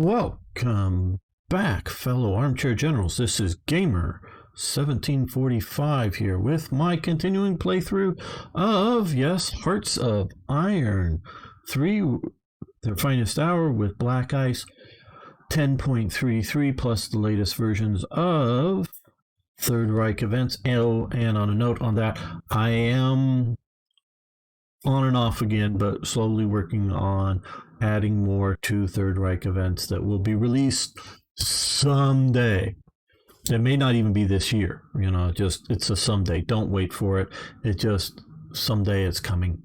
Welcome back, fellow armchair generals. This is Gamer 1745 here with my continuing playthrough of, yes, Hearts of Iron 3, their finest hour with Black Ice 10.33 plus the latest versions of Third Reich events. Oh, and on a note on that, I am on and off again, but slowly working on adding more to Third Reich events that will be released someday. It may not even be this year, it's a someday. Don't wait for it. It just, someday it's coming.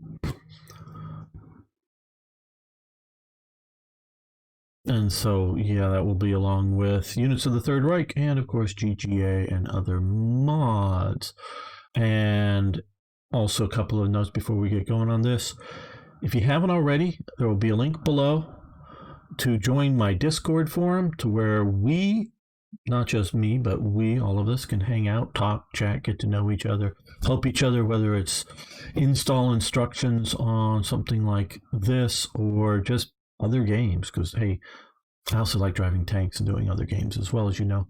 And so, yeah, that will be along with units of the Third Reich and, of course, GGA and other mods. And also a couple of notes before we get going on this. If you haven't already, there will be a link below to join my Discord forum to where we, not just me, but we, all of us, can hang out, talk, chat, get to know each other, help each other, whether it's install instructions on something like this or just other games, because, hey, I also like driving tanks and doing other games as well, as you know.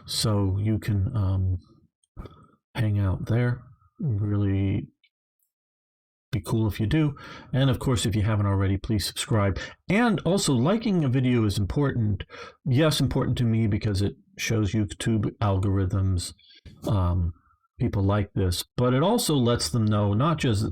So you can hang out there. Really be cool if you do. And of course, if you haven't already, please subscribe. And also, liking a video is important. Yes, important to me because it shows YouTube algorithms people like this, but it also lets them know not just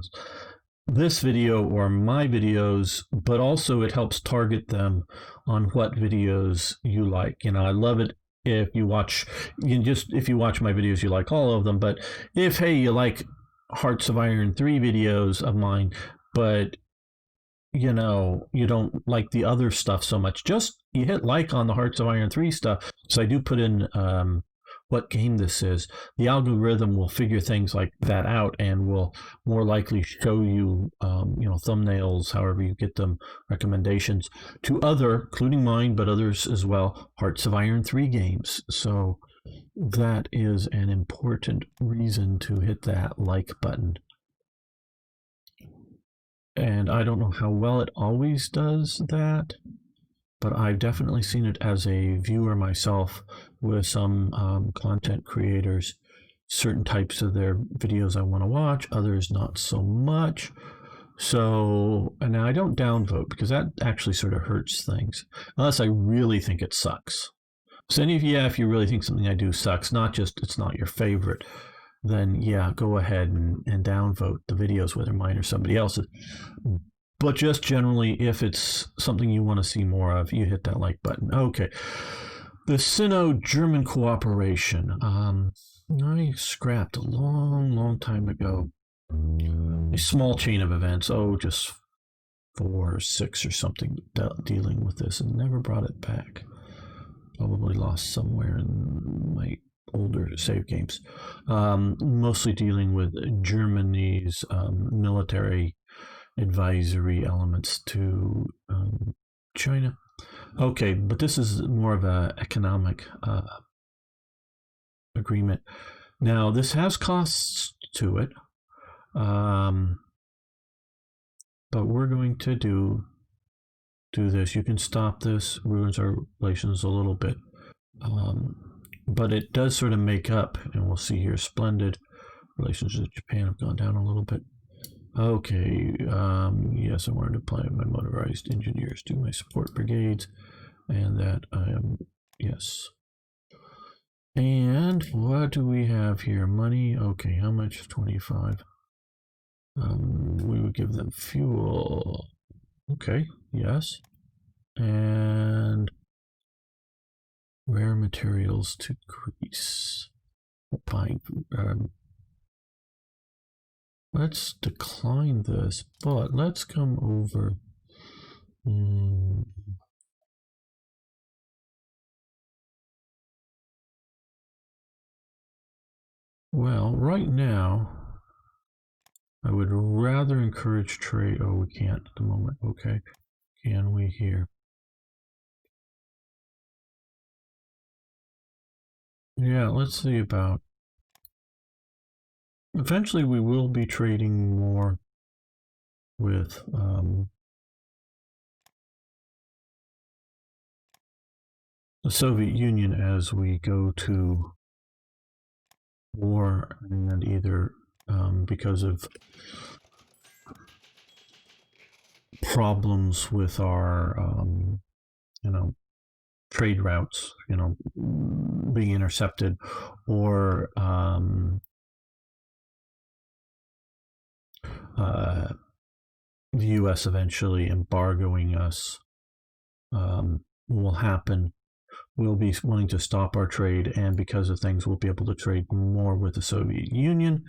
this video or my videos, but also it helps target them on what videos you like. I love it if you watch my videos, you like all of them. But if, hey, you like Hearts of Iron 3 videos of mine, but you don't like the other stuff so much, just you hit like on the Hearts of Iron 3 stuff. So I do put in what game this is. The algorithm will figure things like that out and will more likely show you thumbnails, however you get them, recommendations to other, including mine, but others as well, Hearts of Iron 3 games. So that is an important reason to hit that like button. And I don't know how well it always does that, but I've definitely seen it as a viewer myself with some content creators. Certain types of their videos I want to watch, others not so much. So, and now I don't downvote because that actually sort of hurts things, unless I really think it sucks. So if you really think something I do sucks, not just it's not your favorite, then yeah, go ahead and downvote the videos, whether mine or somebody else's. But just generally, if it's something you want to see more of, you hit that like button. Okay. The Sino-German cooperation. I scrapped a long time ago a small chain of events. Just 4 or 6 or something dealing with this, and never brought it back. Probably lost somewhere in my older save games. Mostly dealing with Germany's military advisory elements to China. Okay, but this is more of an economic agreement. Now, this has costs to it, but we're going to do this. You can stop this, ruins our relations a little bit, but it does sort of make up, and we'll see here, splendid relations with Japan have gone down a little bit. Okay, yes, I wanted to apply my motorized engineers to my support brigades, and that I am, yes. And what do we have here? Money, okay, how much? 25. We would give them fuel. Okay, yes. And rare materials to Greece. Buying, let's decline this, but let's come over. Well, right now, I would rather encourage trade. Oh, we can't at the moment. Okay. Can we here? Yeah, let's see about. Eventually, we will be trading more with the Soviet Union as we go to war, and either because of problems with our, trade routes, being intercepted, or the U.S. eventually embargoing us, will happen. We'll be wanting to stop our trade, and because of things, we'll be able to trade more with the Soviet Union.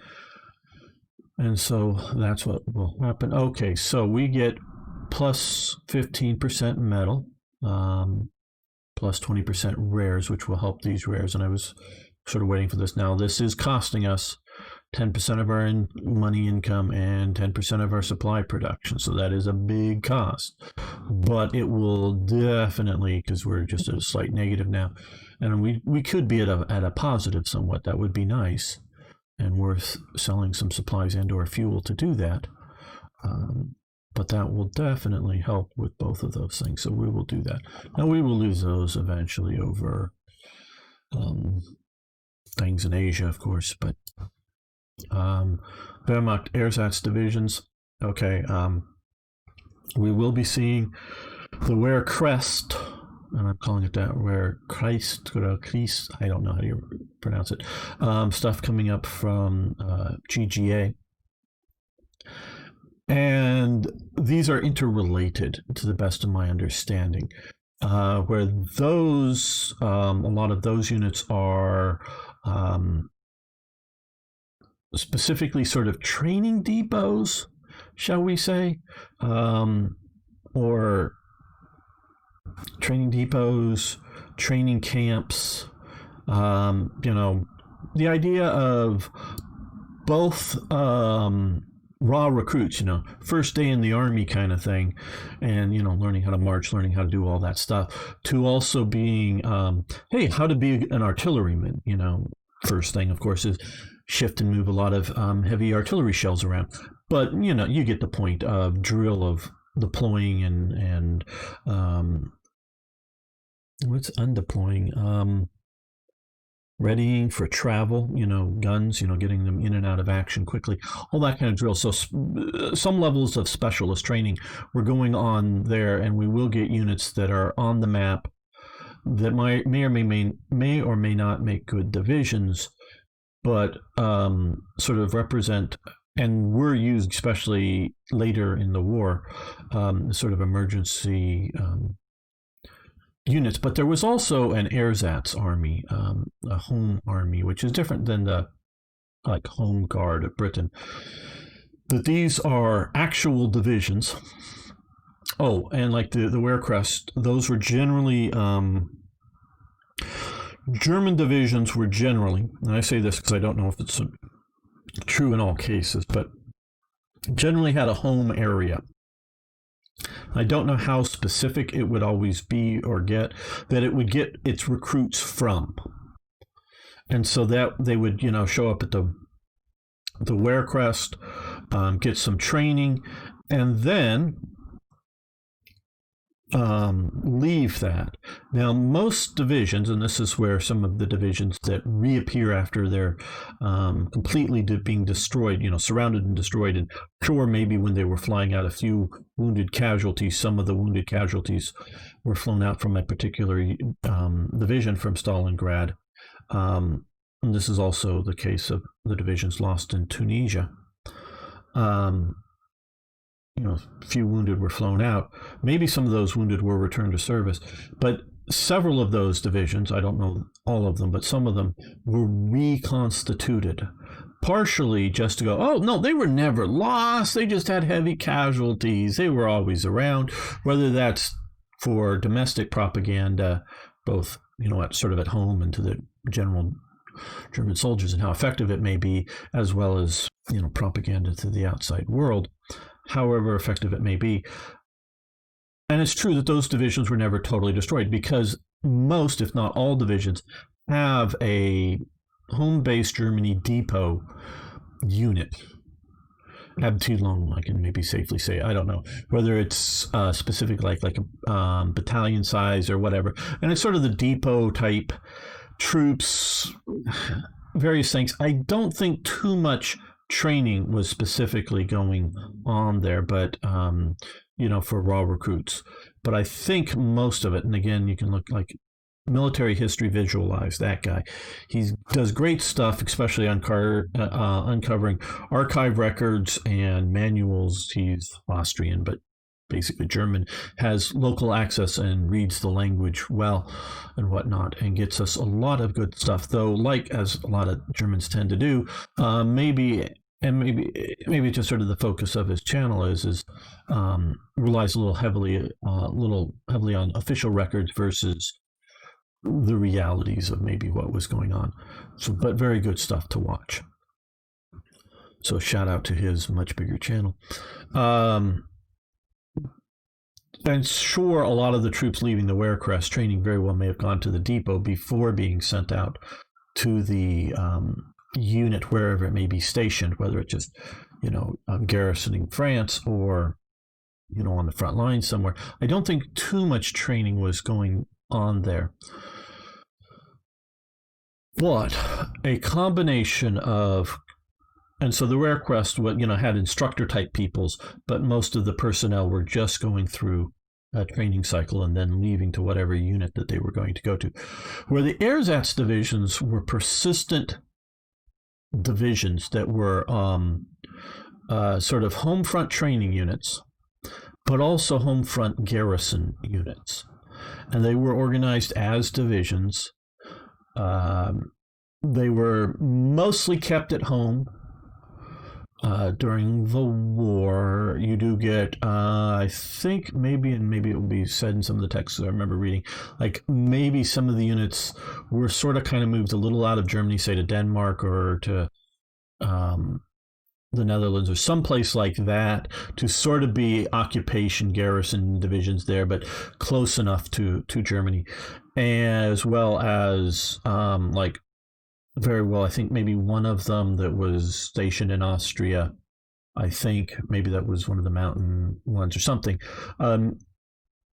And so that's what will happen. Okay, so we get plus 15% metal, plus 20% rares, which will help these rares. And I was sort of waiting for this. Now, this is costing us 10% of our money income and 10% of our supply production. So that is a big cost. But it will definitely, because we're just at a slight negative now, and we could be at a positive somewhat. That would be nice and worth selling some supplies and or fuel to do that. But that will definitely help with both of those things. So we will do that. Now we will lose those eventually over things in Asia, of course. But Wehrmacht ersatz divisions. Okay. We will be seeing the Wehrcrest, and I'm calling it that, Wehrcrest, I don't know how you pronounce it, stuff coming up from GGA. And these are interrelated to the best of my understanding, where those, a lot of those units are specifically sort of training depots, shall we say, or training depots, training camps, the idea of both raw recruits, first day in the army kind of thing, and, learning how to march, learning how to do all that stuff, to also being, hey, how to be an artilleryman, first thing, of course, is shift and move a lot of heavy artillery shells around. But, you get the point of drill of deploying and what's undeploying? Readying for travel, guns, getting them in and out of action quickly, all that kind of drill. So some levels of specialist training we're going on there, and we will get units that are on the map that may or may not make good divisions, but sort of represent, and were used especially later in the war, sort of emergency units. But there was also an ersatz army, a home army, which is different than the home guard of Britain. But these are actual divisions. Oh, and like the Wehrcrest, those were generally German divisions were generally, and I say this because I don't know if it's true in all cases, but generally had a home area. I don't know how specific it would always be or get, that it would get its recruits from. And so that they would, show up at the Wehrcrest, get some training, and then leave that. Now, most divisions, and this is where some of the divisions that reappear after they're completely being destroyed, surrounded and destroyed, and sure, maybe when they were flying out a few wounded casualties, some of the wounded casualties were flown out from a particular division from Stalingrad. And this is also the case of the divisions lost in Tunisia. A few wounded were flown out. Maybe some of those wounded were returned to service, but several of those divisions, I don't know all of them, but some of them were reconstituted, partially just to go, oh, no, they were never lost. They just had heavy casualties. They were always around, whether that's for domestic propaganda, both, sort of at home and to the general German soldiers, and how effective it may be, as well as, propaganda to the outside world, however effective it may be. And it's true that those divisions were never totally destroyed, because most, if not all, divisions have a home base Germany depot unit. Abteilung, I can maybe safely say. I don't know whether it's specific, like a battalion size or whatever. And it's sort of the depot type troops, various things. I don't think too much training was specifically going on there, but for raw recruits. But I think most of it, and again, you can look like military history visualize that guy. He does great stuff, especially uncovering archive records and manuals. He's Austrian, but basically German, has local access and reads the language well and whatnot, and gets us a lot of good stuff. Though, like as a lot of Germans tend to do, maybe just sort of the focus of his channel is relies a little heavily on official records versus the realities of maybe what was going on. So, but very good stuff to watch. So shout out to his much bigger channel. And sure, a lot of the troops leaving the Wehrkrest training very well may have gone to the depot before being sent out to the unit wherever it may be stationed, whether it's just, garrisoning France or, on the front line somewhere. I don't think too much training was going on there. But a combination of, and so the Wehrkrest, had instructor type peoples, but most of the personnel were just going through a training cycle and then leaving to whatever unit that they were going to go to. Where the ersatz divisions were persistent divisions that were sort of home front training units, but also home front garrison units. And they were organized as divisions. They were mostly kept at home during the war. You do get, I think maybe it will be said in some of the texts I remember reading, like maybe some of the units were sort of kind of moved a little out of Germany, say to Denmark or to the Netherlands or someplace like that, to sort of be occupation garrison divisions there, but close enough to Germany, as well as very well, I think maybe one of them that was stationed in Austria, I think maybe that was one of the mountain ones or something,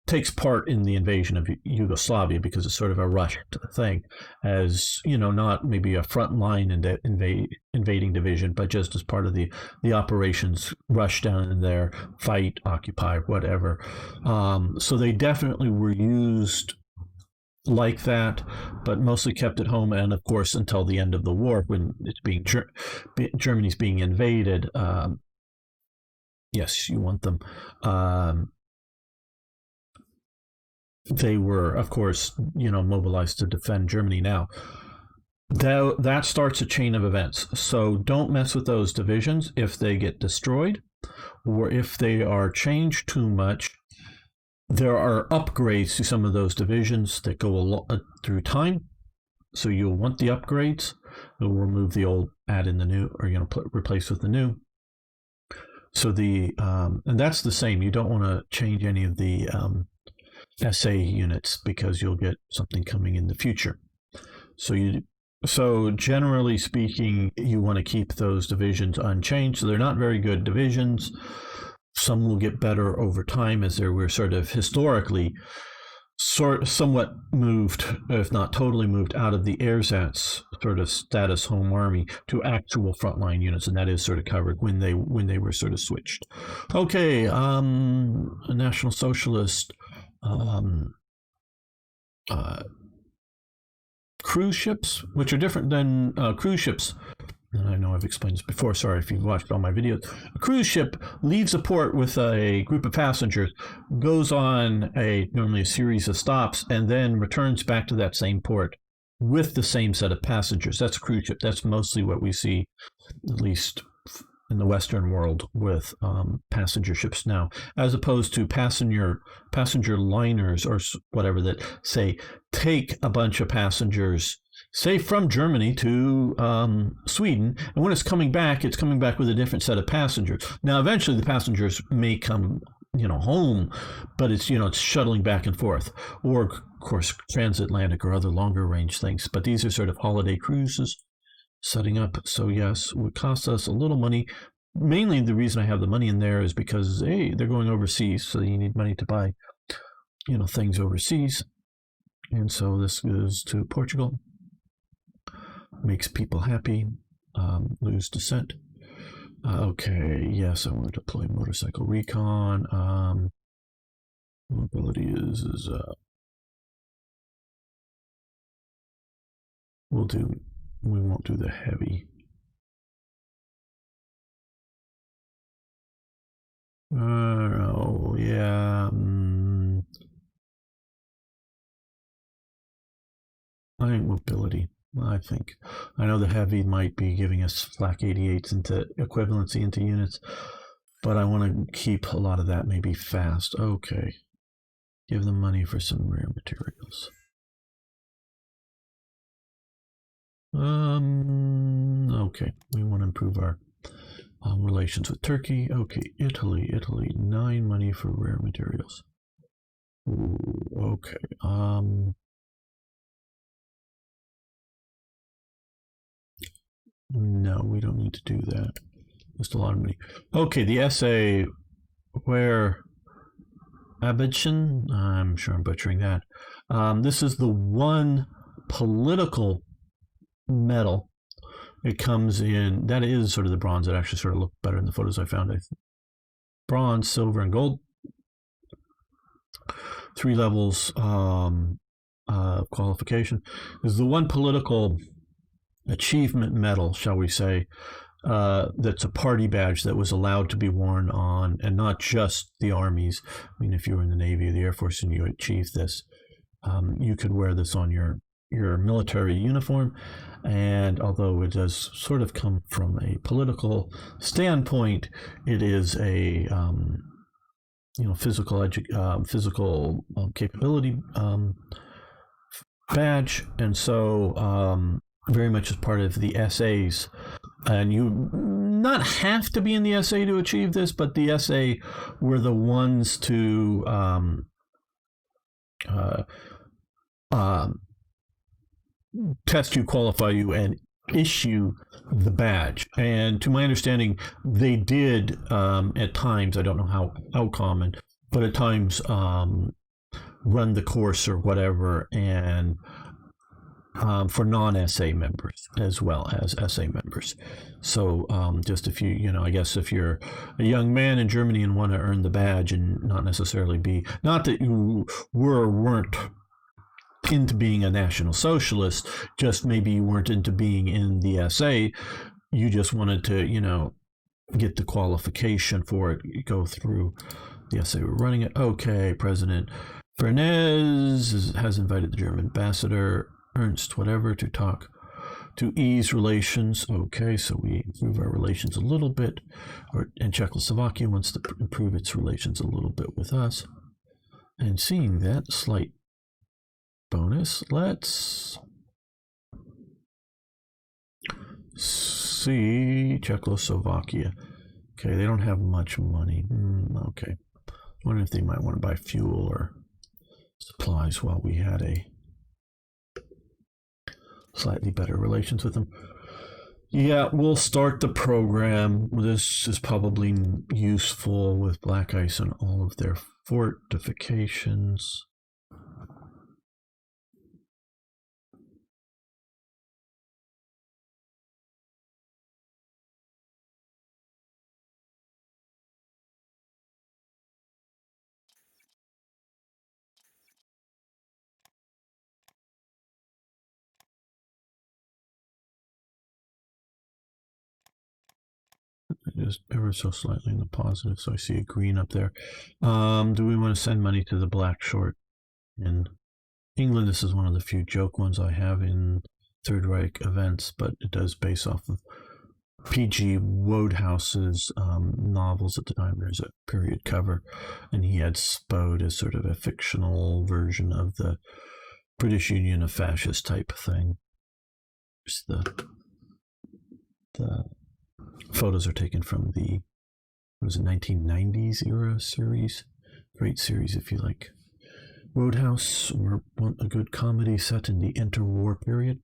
takes part in the invasion of Yugoslavia because it's sort of a rushed thing, as not maybe a frontline invading division, but just as part of the operations, rush down in there, fight, occupy, whatever. So they definitely were used like that, but mostly kept at home, and of course until the end of the war when it's being Germany's being invaded. Yes, you want them. They were, of course, mobilized to defend Germany. Now, that starts a chain of events. So don't mess with those divisions if they get destroyed or if they are changed too much. There are upgrades to some of those divisions that go through time. So you'll want the upgrades. You'll remove the old, add in the new, or replace with the new. So and that's the same. You don't want to change any of the SA units because you'll get something coming in the future. So generally speaking, you want to keep those divisions unchanged. So they're not very good divisions. Some will get better over time as they were sort of historically somewhat moved, if not totally moved, out of the ersatz sort of status home army to actual frontline units, and that is sort of covered when they were sort of switched. Okay, a National Socialist cruise ships, which are different than cruise ships. And I know I've explained this before. Sorry if you've watched all my videos. A cruise ship leaves a port with a group of passengers, goes on normally a series of stops, and then returns back to that same port with the same set of passengers. That's a cruise ship. That's mostly what we see, at least in the Western world, with passenger ships now, as opposed to passenger liners or whatever that say take a bunch of passengers, say from Germany to Sweden, and when it's coming back with a different set of passengers. Now, eventually the passengers may come, home, but it's shuttling back and forth, or of course transatlantic or other longer range things. But these are sort of holiday cruises setting up. So yes, it would cost us a little money, mainly the reason I have the money in there is because, hey, they're going overseas, so you need money to buy, things overseas. And so this goes to Portugal, makes people happy, lose dissent. Okay, yes, I want to deploy motorcycle recon. Mobility is we'll do. We won't do the heavy. Oh yeah. I think mobility. I know the heavy might be giving us flak 88s into equivalency into units, but I want to keep a lot of that maybe fast. Okay. Give them money for some rare materials. Okay. We want to improve our relations with Turkey. Okay. Italy. 9 money for rare materials. Ooh, okay. No, we don't need to do that. Just a lot of money. Okay, the essay where Abidjan, I'm sure I'm butchering that. This is the one political medal. It comes in, that is sort of the bronze. It actually sort of looked better in the photos I found. Bronze, silver, and gold. 3 levels qualification. This is the one political achievement medal, shall we say, that's a party badge that was allowed to be worn on, and not just the armies. I mean, if you were in the Navy or the Air Force and you achieved this, you could wear this on your military uniform. And although it does sort of come from a political standpoint, it is a physical capability badge, and so very much as part of the essays. And you not have to be in the essay to achieve this, but the essay were the ones to test you, qualify you, and issue the badge. And to my understanding, they did at times, I don't know how common, but at times run the course or whatever, and for non-essay members as well as essay members. So just if I guess if you're a young man in Germany and want to earn the badge and not necessarily not that you were or weren't into being a National Socialist, just maybe you weren't into being in the essay, you just wanted to, get the qualification for it, go through the essay. We're running it. Okay, President Bernays has invited the German ambassador Ernst whatever to talk to ease relations. Okay, so we improve our relations a little bit, and Czechoslovakia wants to improve its relations a little bit with us. And seeing that slight bonus, let's see Czechoslovakia. Okay, they don't have much money. Okay, wonder if they might want to buy fuel or supplies while we had a slightly better relations with them. Yeah, we'll start the program. This is probably useful with black ice and all of their fortifications. Just ever so slightly in the positive, so I see a green up there. Do we want to send money to the Black Short in England? This is one of the few joke ones I have in Third Reich events, but it does base off of P.G. Wodehouse's novels at the time. There's a period cover, and he had Spode as sort of a fictional version of the British Union of fascist type thing. The photos are taken from the 1990s era series. Great series if you like Roadhouse or want a good comedy set in the interwar period.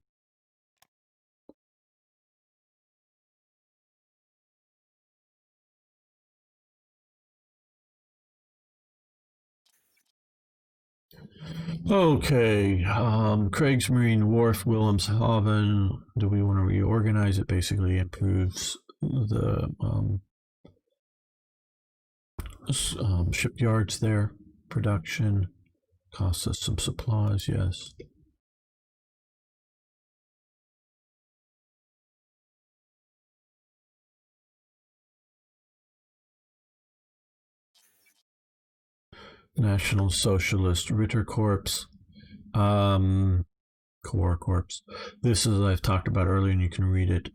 Okay, Kriegsmarine Wharf, Wilhelmshaven. Do we want to reorganize it? Basically, improves the shipyards there, production, costs us some supplies, yes. National Socialist Ritter Corps, Corps. This is I've talked about earlier, and you can read it.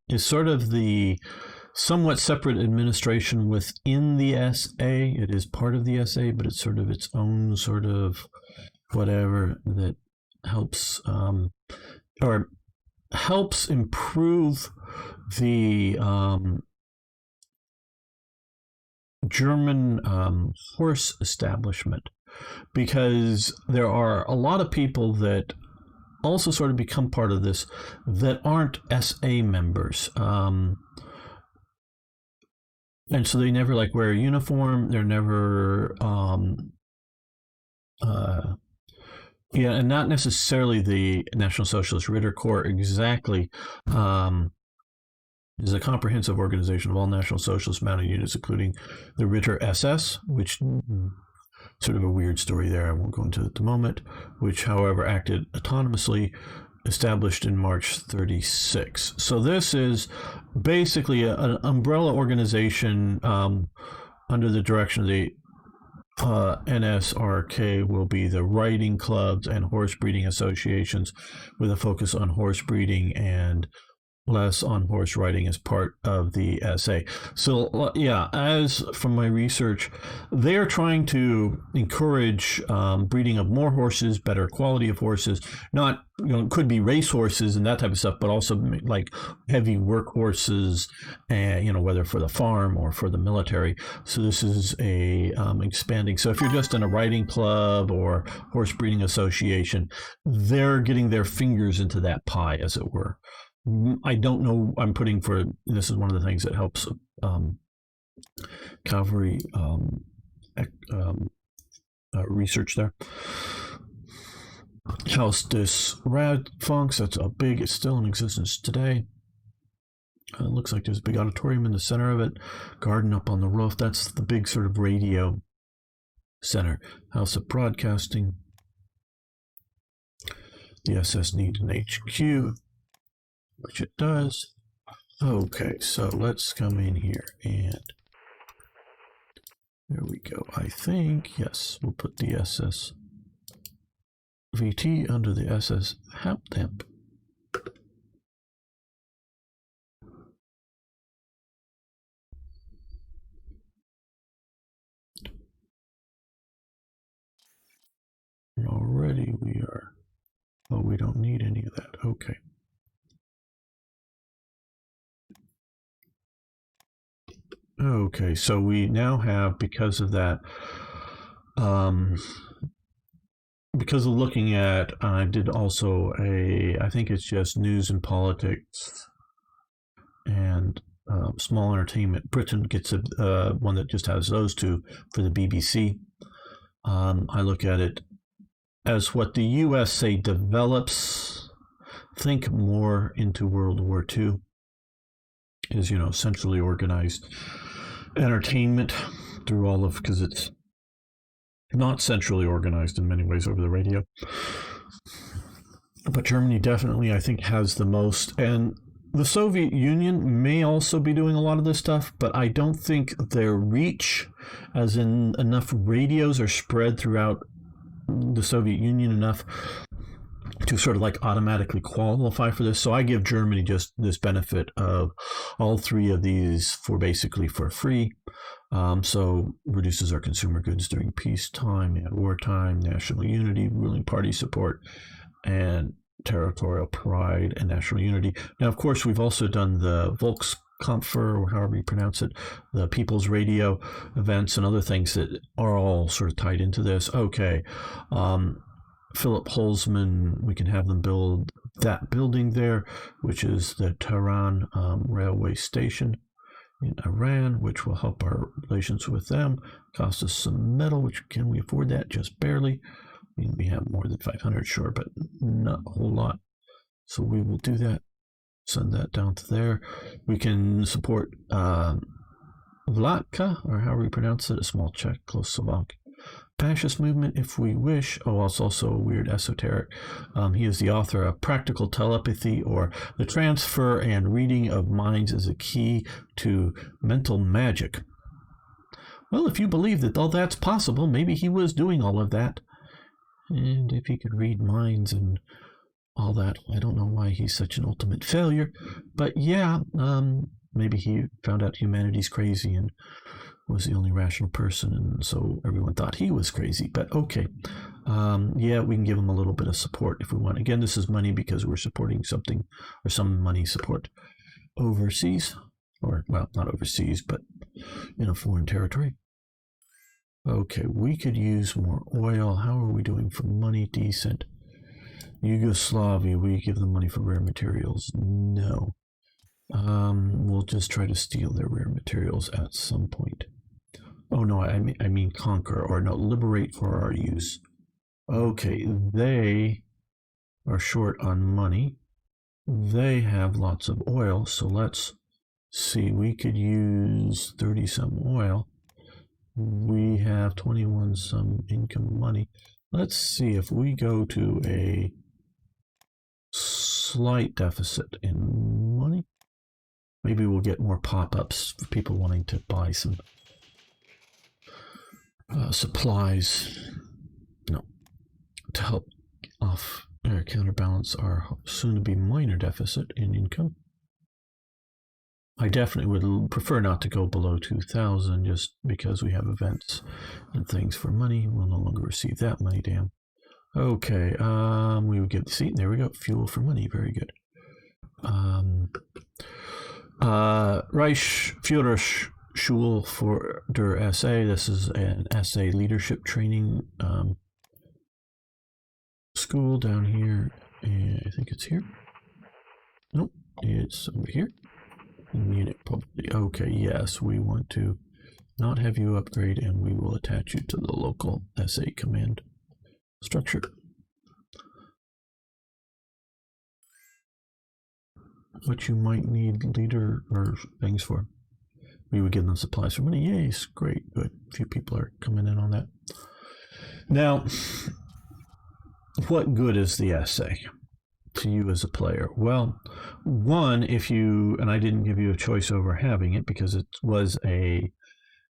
Is sort of the somewhat separate administration within the SA. It is part of the SA, but it's sort of its own sort of whatever that helps or helps improve the German horse establishment, because there are a lot of people that also sort of become part of this that aren't SA members. And so they never like wear a uniform. They're never, yeah, and not necessarily the National Socialist Ritter Corps exactly. Is a comprehensive organization of all National Socialist mounted units, including the Ritter SS, which sort of a weird story there. I won't go into it at the moment. Which, however, acted autonomously, established in March 36. So this is basically an umbrella organization under the direction of the NSRK will be the riding clubs and horse breeding associations with a focus on horse breeding and less on horse riding as part of the SA. So yeah, as from my research, they are trying to encourage breeding of more horses, better quality of horses. Not, it could be race horses and that type of stuff, but also like heavy work horses, and whether for the farm or for the military. So this is a expanding. So if you're just in a riding club or horse breeding association, they're getting their fingers into that pie, as it were. I don't know. I'm putting for this is one of the things that helps cavalry research there. Haus des Radfunks, that's a big, it's still in existence today. It looks like there's a big auditorium in the center of it, garden up on the roof. That's the big sort of radio center. House of Broadcasting. The SS needs an HQ, which it does. Okay, so let's come in here and there we go. I think, yes, we'll put the SS VT under the SS Hauptamp. Already we are, oh, we don't need any of that. Okay. Okay, so we now have, because of that, because of looking at, I did also I think it's just news and politics and small entertainment. Britain gets a one that just has those two for the BBC. I look at it as what the USA develops. Think more into World War II is, centrally organized entertainment through all of, because it's not centrally organized in many ways over the radio. But Germany definitely, I think, has the most. And the Soviet Union may also be doing a lot of this stuff, but I don't think their reach, as in enough radios, are spread throughout the Soviet Union enough to sort of like automatically qualify for this. So I give Germany just this benefit of all three of these for basically for free. So reduces our consumer goods during peacetime and wartime, national unity, ruling party support, and territorial pride and national unity. Now, of course, we've also done the Volkskampfer, or however you pronounce it, the People's Radio events and other things that are all sort of tied into this. Okay. Philip Holzman, we can have them build that building there, which is the Tehran railway station in Iran, which will help our relations with them. Cost us some metal, which can we afford that? Just barely. mean, we have more than 500, sure, but not a whole lot. So we will do that. Send that down to there. We can support Vlatka, or however you pronounce it, a small Czechoslovak fascist movement if we wish. Oh, it's also weird esoteric. He is the author of Practical Telepathy, or The Transfer and Reading of Minds as a Key to Mental Magic. Well, if you believe that all that's possible, maybe he was doing all of that. And if he could read minds and all that, I don't know why he's such an ultimate failure. But yeah, maybe he found out humanity's crazy and was the only rational person, and so everyone thought he was crazy. But okay, yeah, we can give him a little bit of support if we want. Again, this is money because we're supporting something, or some money support overseas, or, well, not overseas, but in a foreign territory. Okay, we could use more oil. How are we doing for money? Decent. Yugoslavia, we give them money for rare materials? No. We'll just try to steal their rare materials at some point. Oh no, I mean conquer, or no, liberate for our use. Okay, they are short on money. They have lots of oil, so let's see. We could use 30 some oil. We have 21 some income money. Let's see if we go to a slight deficit in money. Maybe we'll get more pop-ups for people wanting to buy some supplies, to help off or counterbalance our soon-to-be minor deficit in income. I definitely would prefer not to go below 2,000, just because we have events and things for money. We'll no longer receive that money, damn. Okay, we would get, see, there we go, fuel for money, very good. Reich Führerschule for der SA. This is an SA leadership training school down here, and I think it's here. Nope, it's over here. Munich, probably. Okay, yes, we want to not have you upgrade, and we will attach you to the local SA command structure. What you might need leader or things for. We would give them supplies for money. Yes, great, good. A few people are coming in on that. Now, what good is the essay to you as a player? Well, one, if you, and I didn't give you a choice over having it because it was a,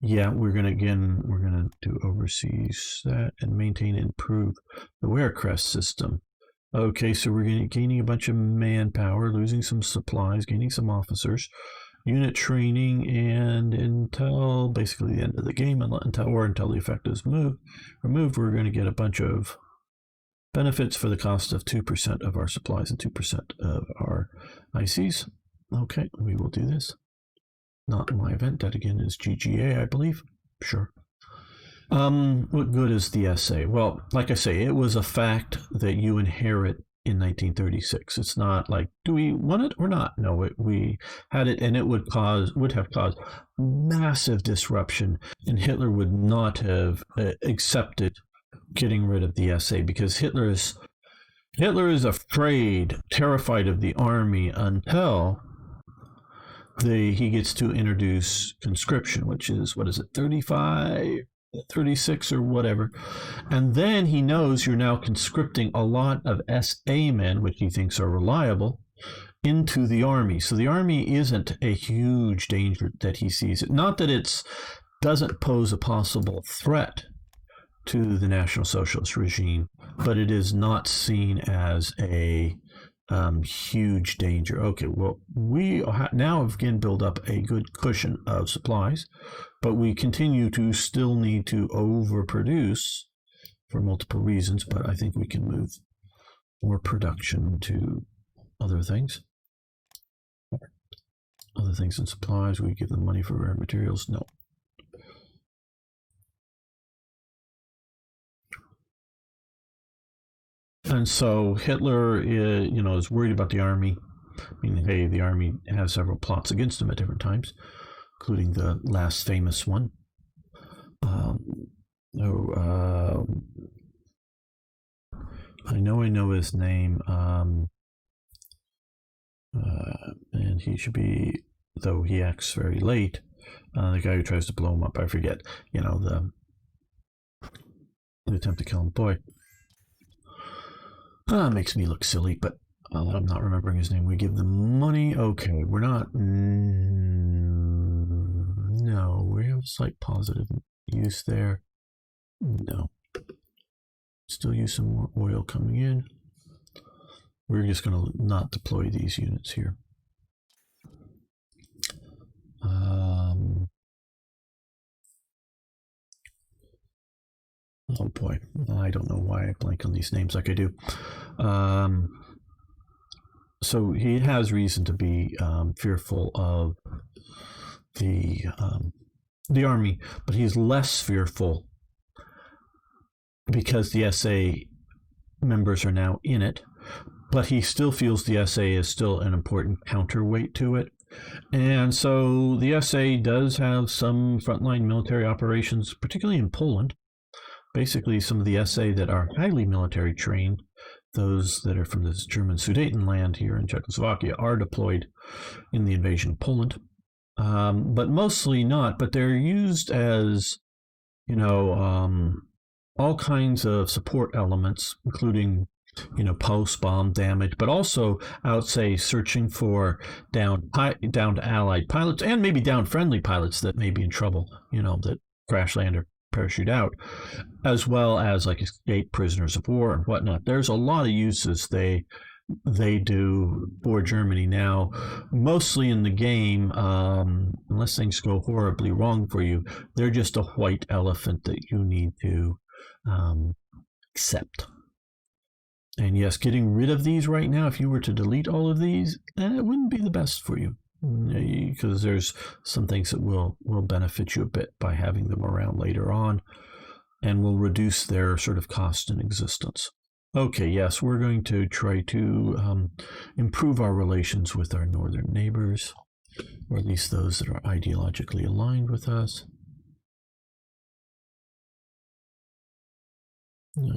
yeah, we're going to do overseas that and maintain and improve the Werecrest system. Okay, so we're gaining a bunch of manpower, losing some supplies, gaining some officers, unit training, and until basically the end of the game, until the effect is removed, we're going to get a bunch of benefits for the cost of 2% of our supplies and 2% of our ICs. Okay, we will do this. Not my event. That again is GGA, I believe. Sure. What good is the essay? Well, like I say, it was a fact that you inherit in 1936. It's not like, do we want it or not? No, we had it, and it would have caused massive disruption, and Hitler would not have accepted getting rid of the essay, because Hitler is afraid, terrified of the army until he gets to introduce conscription, which is, 35, 36 or whatever. And then he knows you're now conscripting a lot of SA men, which he thinks are reliable, into the army. So the army isn't a huge danger that he sees it. Not that it doesn't pose a possible threat to the National Socialist regime, but it is not seen as a huge danger. Okay, well, we now have again built up a good cushion of supplies, but we continue to still need to overproduce for multiple reasons, but I think we can move more production to other things. Other things and supplies, we give them money for rare materials. No. And so Hitler, is worried about the army. I mean, hey, the army has several plots against him at different times, including the last famous one. I know his name, and he should be, though he acts very late. The guy who tries to blow him up, I forget. The attempt to kill him. Boy, makes me look silly, but I'm not remembering his name. We give them money. Okay, we're not. No, we have a slight positive use there. No. Still use some more oil coming in. We're just going to not deploy these units here. Oh boy, I don't know why I blank on these names like I do. So he has reason to be fearful of the army, but he's less fearful because the SA members are now in it. But he still feels the SA is still an important counterweight to it. And so the SA does have some frontline military operations, particularly in Poland. Basically, some of the SA that are highly military trained, those that are from this German Sudetenland here in Czechoslovakia, are deployed in the invasion of Poland. But mostly not, but they're used as, all kinds of support elements, including, post-bomb damage, but also, I would say, searching for downed Allied pilots and maybe downed friendly pilots that may be in trouble, that crash land or parachute out, as well as like escaped prisoners of war and whatnot. There's a lot of uses they do for Germany now, mostly in the game, unless things go horribly wrong for you. They're just a white elephant that you need to accept. And yes, getting rid of these right now, if you were to delete all of these, it wouldn't be the best for you, because there's some things that will benefit you a bit by having them around later on, and will reduce their sort of cost in existence. Okay, yes, we're going to try to improve our relations with our northern neighbors, or at least those that are ideologically aligned with us.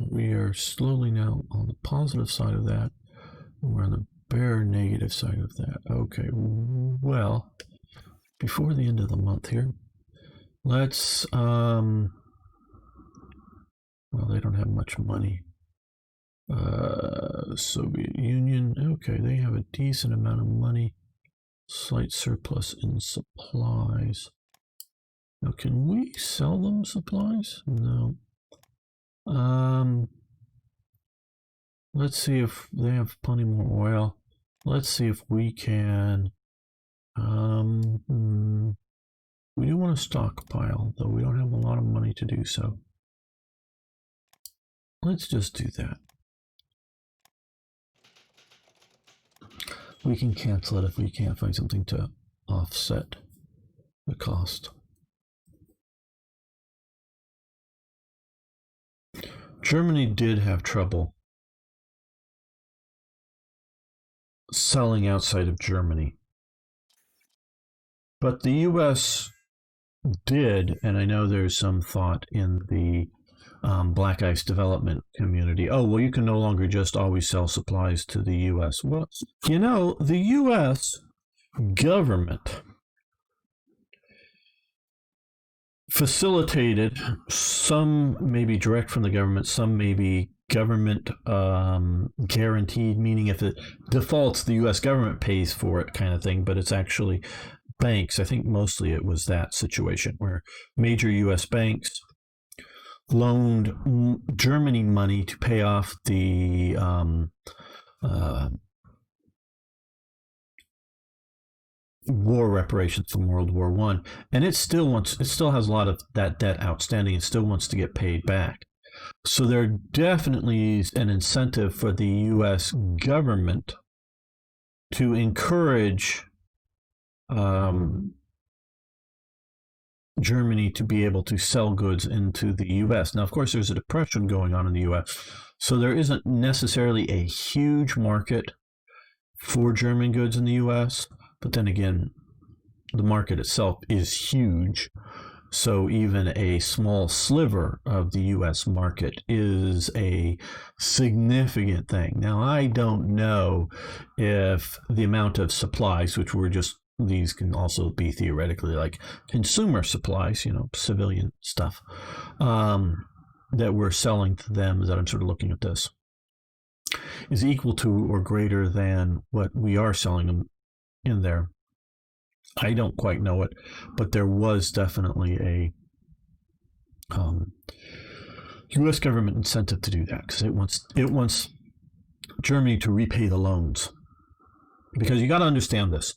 We are slowly now on the positive side of that. We're on the bare negative side of that. Okay, well, before the end of the month here, let's, well, they don't have much money. Soviet Union, okay, they have a decent amount of money. Slight surplus in supplies. Now, can we sell them supplies? No. Let's see if they have plenty more oil. Let's see if we can. We do want to stockpile, though we don't have a lot of money to do so. Let's just do that. We can cancel it if we can't find something to offset the cost. Germany did have trouble selling outside of Germany, but the US did, and I know there's some thought in the Black Ice development community. Oh, well, you can no longer just always sell supplies to the US. Well, the US government facilitated, some maybe direct from the government, some maybe government guaranteed, meaning if it defaults, the US government pays for it kind of thing, but it's actually banks. I think mostly it was that situation where major US banks loaned Germany money to pay off the war reparations from World War I, and it still has a lot of that debt outstanding and still wants to get paid back. So there definitely is an incentive for the U.S. government to encourage Germany to be able to sell goods into the U.S. Now, of course, there's a depression going on in the U.S., so there isn't necessarily a huge market for German goods in the U.S., but then again, the market itself is huge. So even a small sliver of the US market is a significant thing. Now, I don't know if the amount of supplies, which were just, these can also be theoretically like consumer supplies, civilian stuff, that we're selling to them, that I'm sort of looking at this, is equal to or greater than what we are selling them in there. I don't quite know it, but there was definitely a U.S. government incentive to do that, because it wants Germany to repay the loans. Because you got to understand this.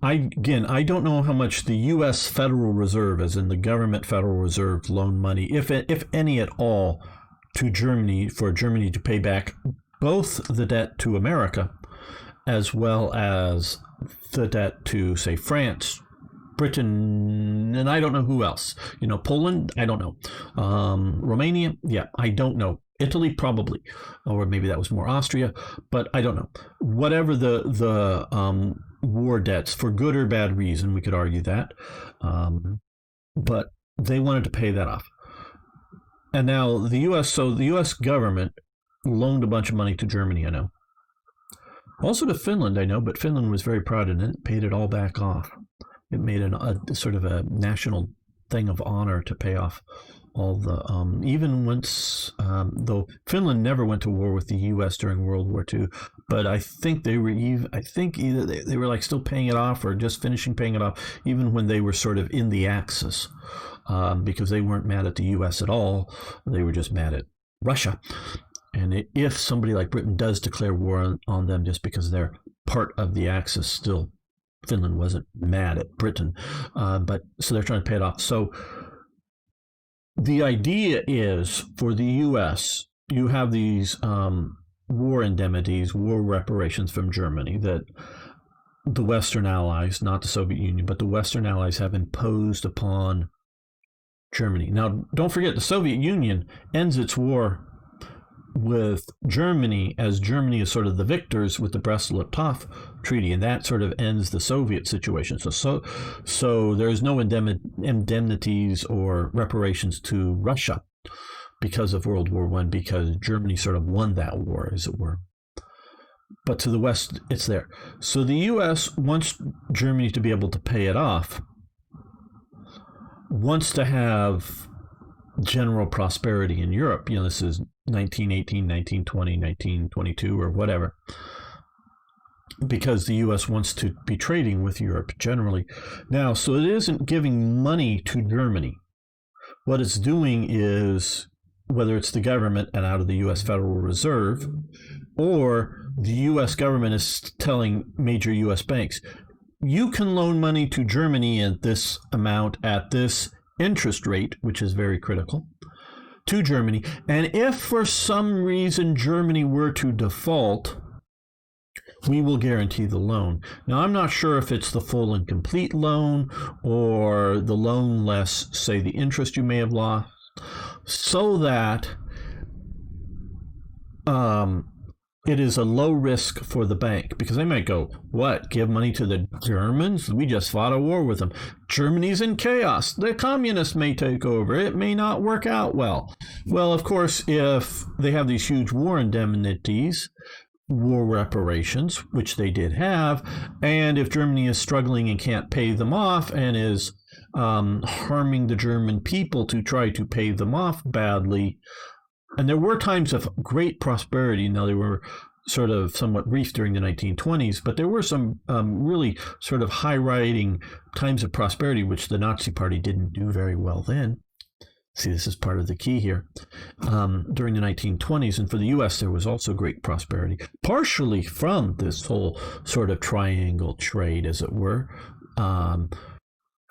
I don't know how much the U.S. Federal Reserve, as in the government Federal Reserve, loan money, if any at all, to Germany, for Germany to pay back both the debt to America as well as the debt to, say, France, Britain, and I don't know who else. Poland, I don't know. Romania, yeah, I don't know. Italy, probably, or maybe that was more Austria, but I don't know. Whatever the war debts, for good or bad reason, we could argue that, but they wanted to pay that off. And now the U.S. government loaned a bunch of money to Germany, I know. Also to Finland, I know, but Finland was very proud and it paid it all back off. It made a sort of a national thing of honor to pay off all the, even once, though Finland never went to war with the U.S. during World War II, but I think they were either they were like still paying it off or just finishing paying it off, even when they were sort of in the Axis, because they weren't mad at the U.S. at all. They were just mad at Russia. And if somebody like Britain does declare war on them just because they're part of the Axis, still Finland wasn't mad at Britain, but so they're trying to pay it off. So the idea is, for the U.S., you have these war indemnities, war reparations from Germany that the Western Allies, not the Soviet Union, but the Western Allies have imposed upon Germany. Now, don't forget, the Soviet Union ends its war with Germany, as Germany is sort of the victors with the Brest-Litovsk Treaty, and that sort of ends the Soviet situation. So there's no indemnities or reparations to Russia because of World War I, because Germany sort of won that war, as it were. But to the West, it's there. So the U.S. wants Germany to be able to pay it off, wants to have general prosperity in Europe. This is 1918, 1920, 1922, or whatever, because the U.S. wants to be trading with Europe generally. Now, so it isn't giving money to Germany. What it's doing is, whether it's the government and out of the U.S. Federal Reserve, or the U.S. government is telling major U.S. banks, you can loan money to Germany at this amount at this interest rate, which is very critical, to Germany. And if for some reason Germany were to default, we will guarantee the loan. Now, I'm not sure if it's the full and complete loan or the loan less, say, the interest you may have lost, so that it is a low risk for the bank, because they might go, what, give money to the Germans? We just fought a war with them. Germany's in chaos. The communists may take over. It may not work out well. Well, of course, if they have these huge war indemnities, war reparations, which they did have, and if Germany is struggling and can't pay them off and is harming the German people to try to pay them off badly. And there were times of great prosperity. Now, they were sort of somewhat brief during the 1920s, but there were some really sort of high-riding times of prosperity, which the Nazi Party didn't do very well then. See, this is part of the key here. During the 1920s, and for the U.S., there was also great prosperity, partially from this whole sort of triangle trade, as it were.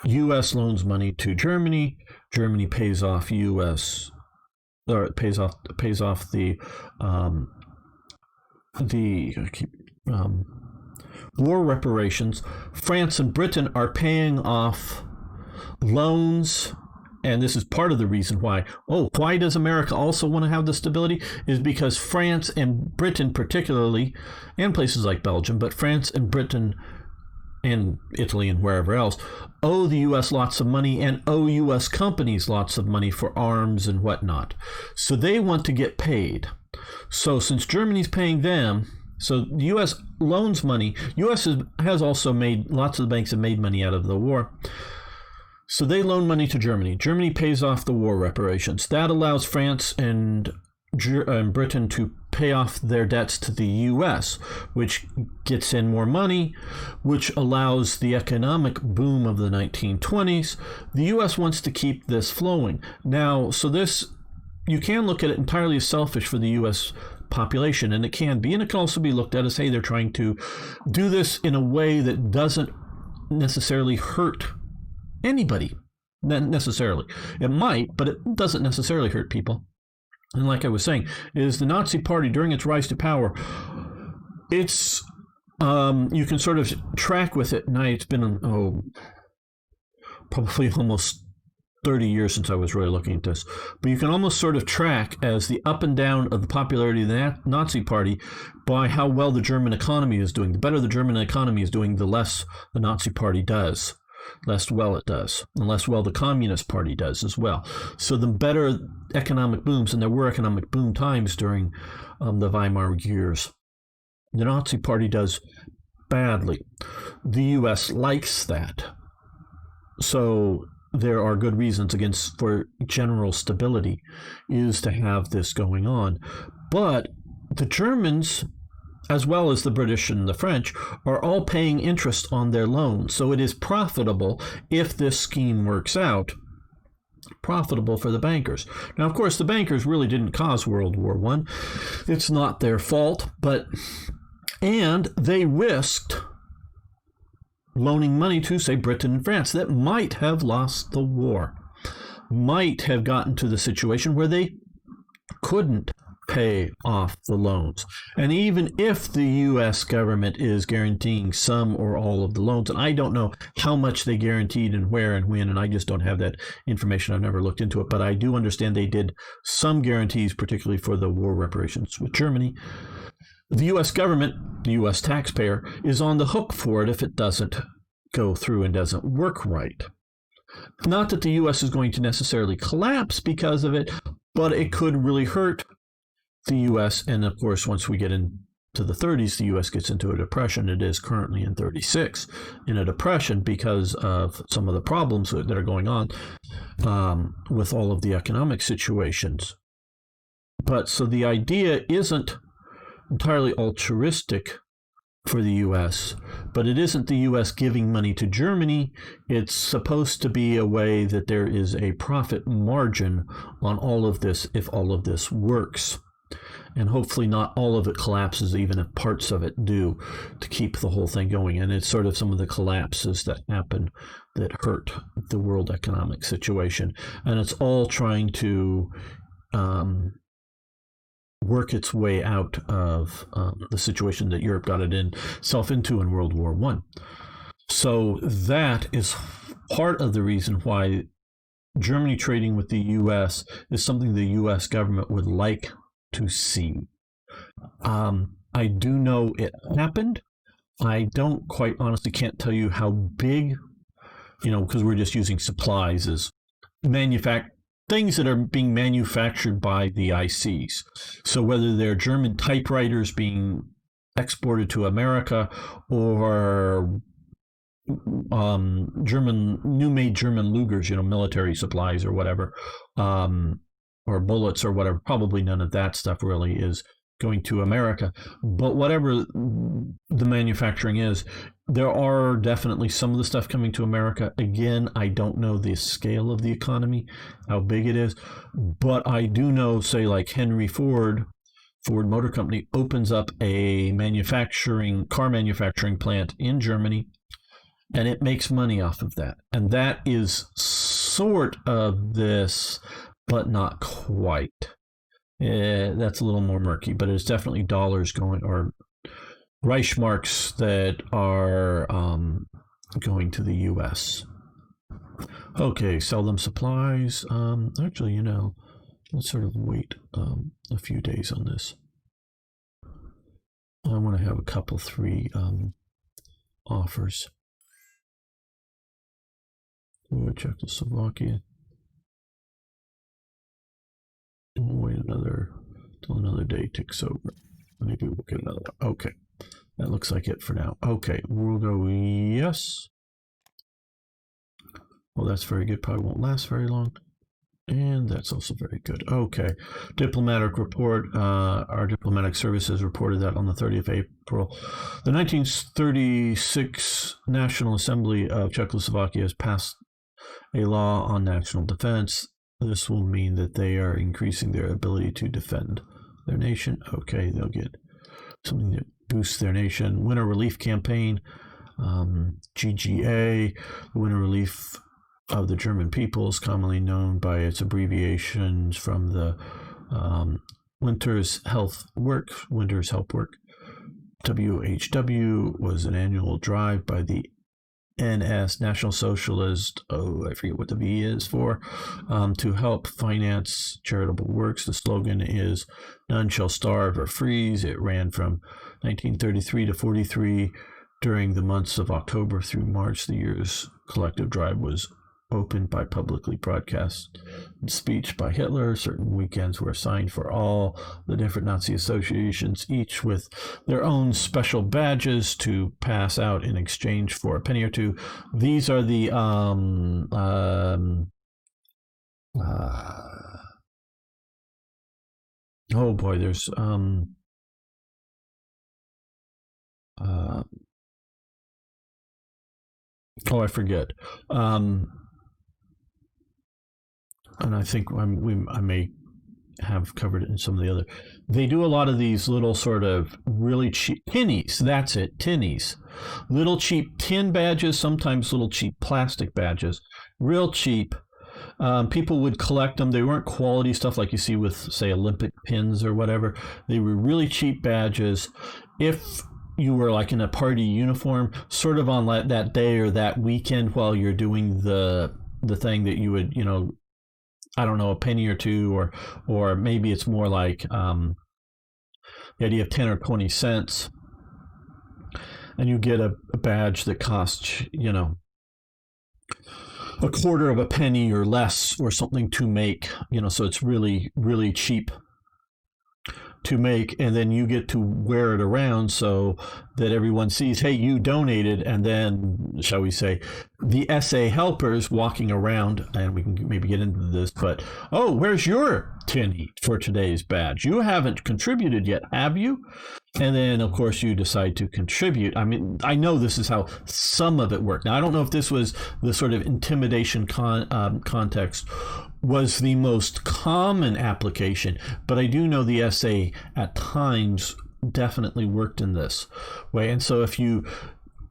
U.S. loans money to Germany. Germany pays off U.S. or it pays off the war reparations. France and Britain are paying off loans, and this is part of the reason why. Why does America also want to have the stability? Is because France and Britain particularly, and places like Belgium, but France and Britain and Italy and wherever else, owe the U.S. lots of money and owe U.S. companies lots of money for arms and whatnot. So they want to get paid. So since Germany's paying them, so the U.S. loans money. U.S. has also made, lots of the banks have made money out of the war. So they loan money to Germany. Germany pays off the war reparations. That allows France and Britain to pay off their debts to the U.S., which gets in more money, which allows the economic boom of the 1920s. The U.S. wants to keep this flowing. Now, so this, you can look at it entirely as selfish for the U.S. population, and it can be, and it can also be looked at as, hey, they're trying to do this in a way that doesn't necessarily hurt anybody. Not necessarily. It might, but it doesn't necessarily hurt people. And like I was saying, is the Nazi Party during its rise to power, it's you can sort of track with it. Now it's been probably almost 30 years since I was really looking at this, but you can almost sort of track as the up and down of the popularity of the Nazi Party by how well the German economy is doing. The better the German economy is doing, the less the Nazi Party does. Less well it does, and less well the Communist Party does as well. So the better economic booms, and there were economic boom times during the Weimar years, the Nazi Party does badly. The U.S. likes that. So there are good reasons for general stability is to have this going on. But the Germans, as well as the British and the French, are all paying interest on their loans. So it is profitable if this scheme works out. Profitable for the bankers. Now, of course, the bankers really didn't cause World War I. It's not their fault, and they risked loaning money to, say, Britain and France that might have lost the war, might have gotten to the situation where they couldn't pay off the loans. And even if the U.S. government is guaranteeing some or all of the loans, and I don't know how much they guaranteed and where and when, and I just don't have that information. I've never looked into it, but I do understand they did some guarantees, particularly for the war reparations with Germany. The U.S. government, the U.S. taxpayer, is on the hook for it if it doesn't go through and doesn't work right. Not that the U.S. is going to necessarily collapse because of it, but it could really hurt the U.S. And of course, once we get into the 30s, the U.S. gets into a depression. It is currently in 36 in a depression because of some of the problems that are going on with all of the economic situations. But so the idea isn't entirely altruistic for the U.S., but it isn't the U.S. giving money to Germany. It's supposed to be a way that there is a profit margin on all of this if all of this works. And hopefully not all of it collapses, even if parts of it do, to keep the whole thing going. And it's sort of some of the collapses that happen that hurt the world economic situation. And it's all trying to work its way out of the situation that Europe got itself into in World War I. So that is part of the reason why Germany trading with the U.S. is something the U.S. government would like to see. I do know it happened. I don't quite honestly can't tell you how big, because we're just using supplies as things that are being manufactured by the ICs. So whether they're German typewriters being exported to America or new-made German Lugers, military supplies or whatever, or bullets or whatever. Probably none of that stuff really is going to America. But whatever the manufacturing is, there are definitely some of the stuff coming to America. Again, I don't know the scale of the economy, how big it is, but I do know, say, like Henry Ford Motor Company opens up a car manufacturing plant in Germany, and it makes money off of that. And that is sort of this, but not quite. That's a little more murky, but it's definitely dollars going, or Reichsmarks that are going to the U.S. Okay, sell them supplies. Actually, let's sort of wait a few days on this. I want to have a couple, 3 offers. Czechoslovakia. We'll wait till another day ticks over. Maybe we'll get another one. Okay. That looks like it for now. Okay, we'll go yes. Well, that's very good. Probably won't last very long. And that's also very good. Okay. Diplomatic report. Our diplomatic services reported that on the 30th of April, the 1936 National Assembly of Czechoslovakia has passed a law on national defense. This will mean that they are increasing their ability to defend their nation. Okay, they'll get something that boosts their nation. Winter Relief Campaign, GGA, the Winter Relief of the German peoples, commonly known by its abbreviations from the Winter's Health Work. WHW was an annual drive by the NS, National Socialist, I forget what the V is for, to help finance charitable works. The slogan is "None shall starve or freeze." It ran from 1933 to 43. During the months of October through March, the year's collective drive was opened by publicly broadcast speech by Hitler. Certain weekends were assigned for all the different Nazi associations, each with their own special badges to pass out in exchange for a penny or two. These are the oh boy, there's I forget. And I think I may have covered it in some of the other. They do a lot of these little sort of really cheap tinnies. That's it, tinnies. Little cheap tin badges, sometimes little cheap plastic badges. Real cheap. People would collect them. They weren't quality stuff like you see with, say, Olympic pins or whatever. They were really cheap badges. If you were like in a party uniform, sort of on that day or that weekend while you're doing the thing that you would, I don't know, a penny or two, or maybe it's more like the idea of 10 or 20 cents, and you get a badge that costs, a quarter of a penny or less or something to make, so it's really, really cheap to make, and then you get to wear it around so that everyone sees, hey, you donated. And then, shall we say, the SA helpers walking around, and we can maybe get into this, but, oh, where's your tinny for today's badge? You haven't contributed yet, have you? And then, of course, you decide to contribute. I mean, I know this is how some of it worked. Now, I don't know if this was the sort of intimidation context was the most common application, but I do know the SA at times definitely worked in this way. And so if you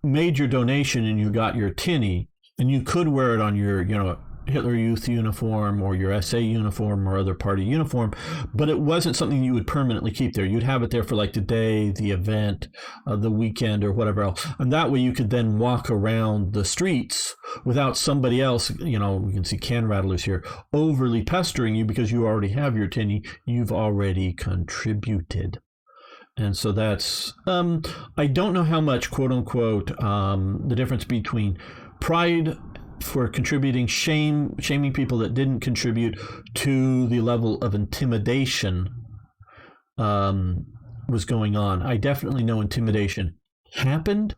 made your donation and you got your tinny, and you could wear it on your, Hitler Youth uniform or your SA uniform or other party uniform, but it wasn't something you would permanently keep there. You'd have it there for like the day, the event, the weekend, or whatever else. And that way you could then walk around the streets without somebody else, we can see can rattlers here, overly pestering you because you already have your tinny. You've already contributed. And so that's, I don't know how much, quote unquote, the difference between pride for contributing, shaming people that didn't contribute, to the level of intimidation was going on. I definitely know intimidation happened.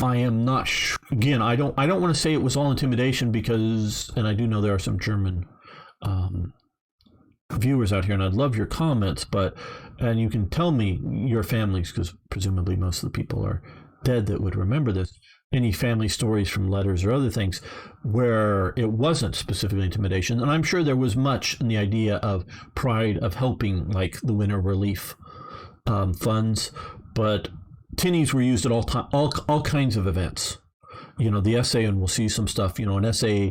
I am not sure. Again, I don't want to say it was all intimidation because, and I do know there are some German viewers out here, and I'd love your comments, and you can tell me your families, because presumably most of the people are dead that would remember this, any family stories from letters or other things where it wasn't specifically intimidation. And I'm sure there was much in the idea of pride of helping, like the winter relief funds, but tinnies were used at all kinds of events. The SA, and we'll see some stuff, an SA